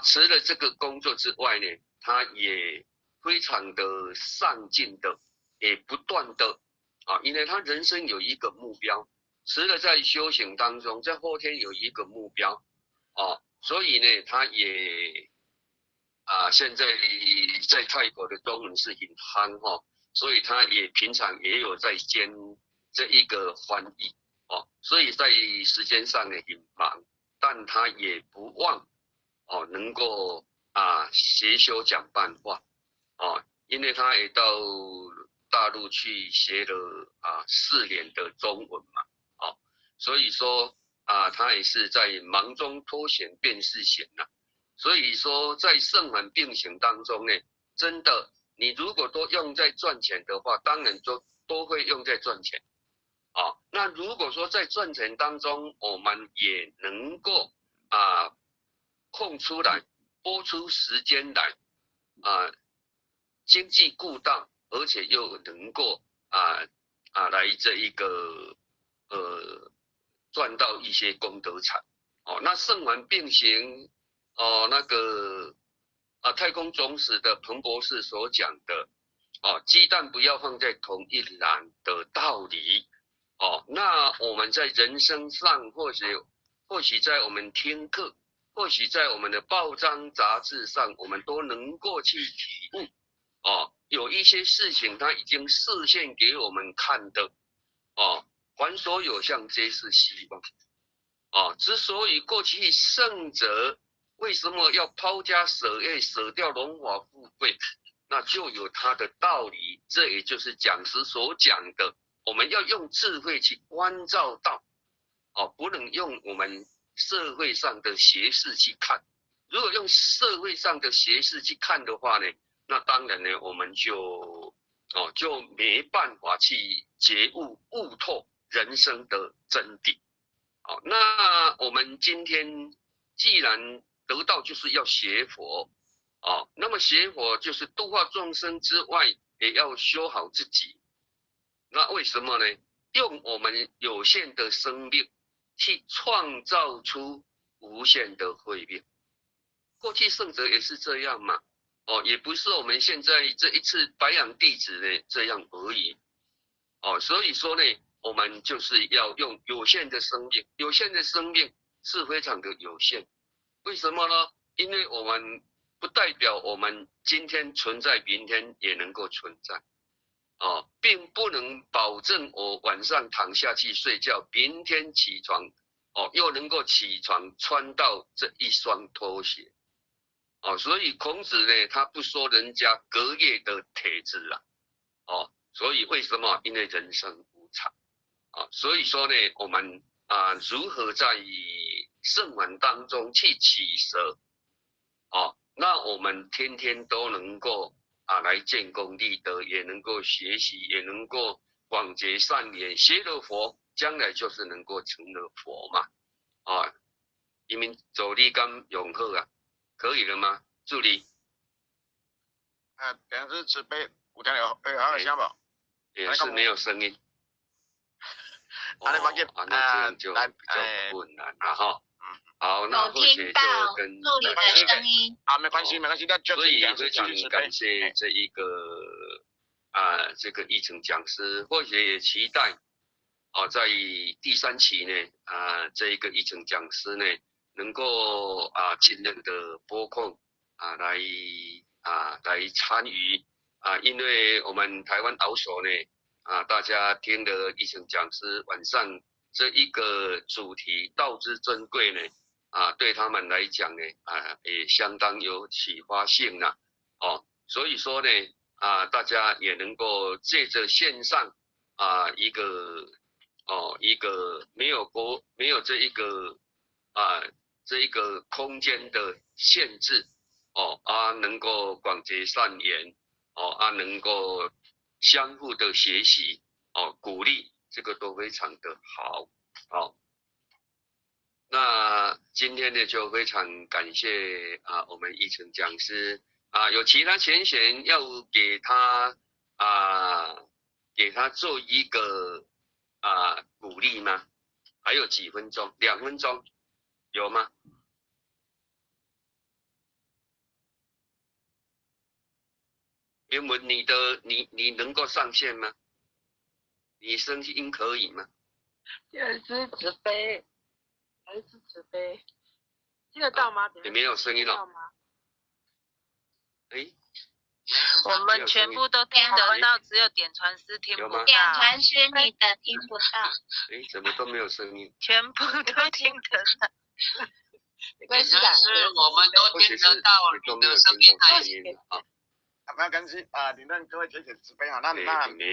除了这个工作之外呢他也非常的上进的也不断的因为他人生有一个目标，除了在修行当中在后天有一个目标所以呢他也现在在泰国的中文是很夯所以他也平常也有在兼这一个翻译所以在时间上呢很忙，但他也不忘能够协修讲办话因为他也到大陆去学了4年的中文嘛，所以说他也是在忙中偷闲便是闲呐。所以说在圣环并行当中呢，真的你如果都用在赚钱的话，当然就都会用在赚钱。那如果说在赚钱当中，我们也能够空出来拨出时间来经济顾到，而且又能够来这一个赚到一些功德产。那圣环并行那个太空总使的彭博士所讲的鸡蛋不要放在同一篮的道理。那我们在人生上或许在我们听课，或许在我们的报章杂志上，我们都能够去体悟有一些事情它已经示现给我们看的凡所有相皆是希望之所以过去圣者为什么要抛家舍业，舍掉荣华富贵，那就有它的道理。这也就是讲师所讲的，我们要用智慧去关照到不能用我们社会上的邪事去看。如果用社会上的邪事去看的话呢，那当然呢，我们就没办法去觉悟悟透人生的真谛。那我们今天既然得道就是要学佛那么学佛就是度化众生之外，也要修好自己。那为什么呢？用我们有限的生命去创造出无限的慧命。过去圣者也是这样嘛也不是我们现在这一次白养弟子呢这样而已所以说呢，我们就是要用有限的生命。有限的生命是非常的有限。为什么呢？因为我们不代表我们今天存在，明天也能够存在并不能保证我晚上躺下去睡觉，明天起床又能够起床穿到这一双拖鞋所以孔子呢，他不说人家隔夜的帖子所以为什么？因为人生无常所以说呢，我们如何在圣环当中去取舍那我们天天都能够来建功立德，也能够学习，也能够广结善缘，学了佛将来就是能够成了佛嘛你们走力刚永贺可以了吗？助理点是慈悲有听到好声无？也是没有声音那这样就比较困难了好，那或许就跟助理的声音没关系，那就所以非常感谢这一个这个议程讲师，或许也期待在第3期呢这一个议程讲师呢能够尽量的拨空来参与因为我们台湾老所呢大家听的议程讲师晚上这一个主题道之珍贵呢对他们来讲呢也相当有启发性啦所以说呢大家也能够借着线上一个没有这一个空间的限制能够广结善缘能够相互的学习鼓励，这个都非常的好那今天呢就非常感谢我们议程讲师有其他前贤要给他做一个鼓励吗？还有几分钟？2分钟有吗？原文你能够上线吗？你声音可以吗？还是慈悲，听得到吗？你没有声音了。我们全部都听得到，只有点传师听不到。点传师你的听不到。怎么都没有声音？全部都听得到。没关系的，我们都听得到你的声音。没有关系啊，你让各位姐姐慈悲啊，那没有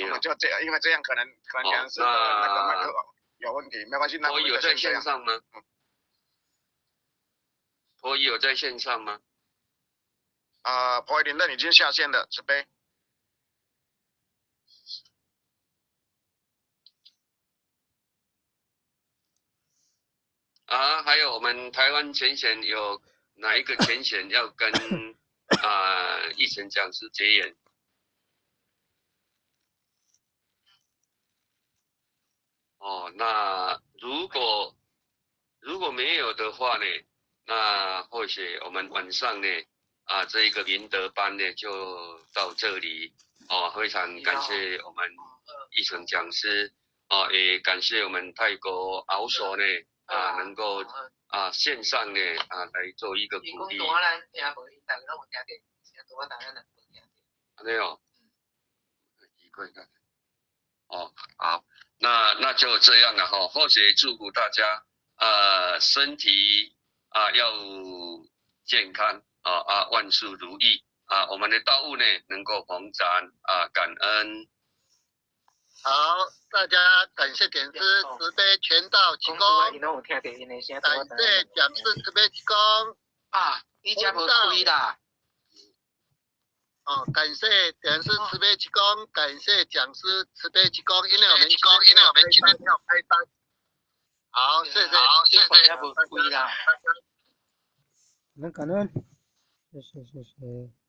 我们就这样，因为这样可能讲是那个麦克有问题，没关系，那我们有在线上吗？托一有在线上吗？婆姨林任已经下线了，慈悲。还有我们台湾全险有哪一个全险要跟义成讲师结缘？那如果没有的话呢，那或许我们晚上呢，这一个明德班呢就到这里。非常感谢我们义成讲师，也感谢我们泰国敖所呢，能够线上呢来做一个鼓励。没有。好，那就这样了哈。或许祝福大家身体要健康万事如意我们的道务呢能够弘展感恩。好，大家感谢点师慈悲全道祈功，感谢讲师慈悲祈功你家无开啦。感谢点师慈悲祈功，感谢讲师慈悲祈功，因为我们今天要开单。好，谢谢，感恩，谢谢。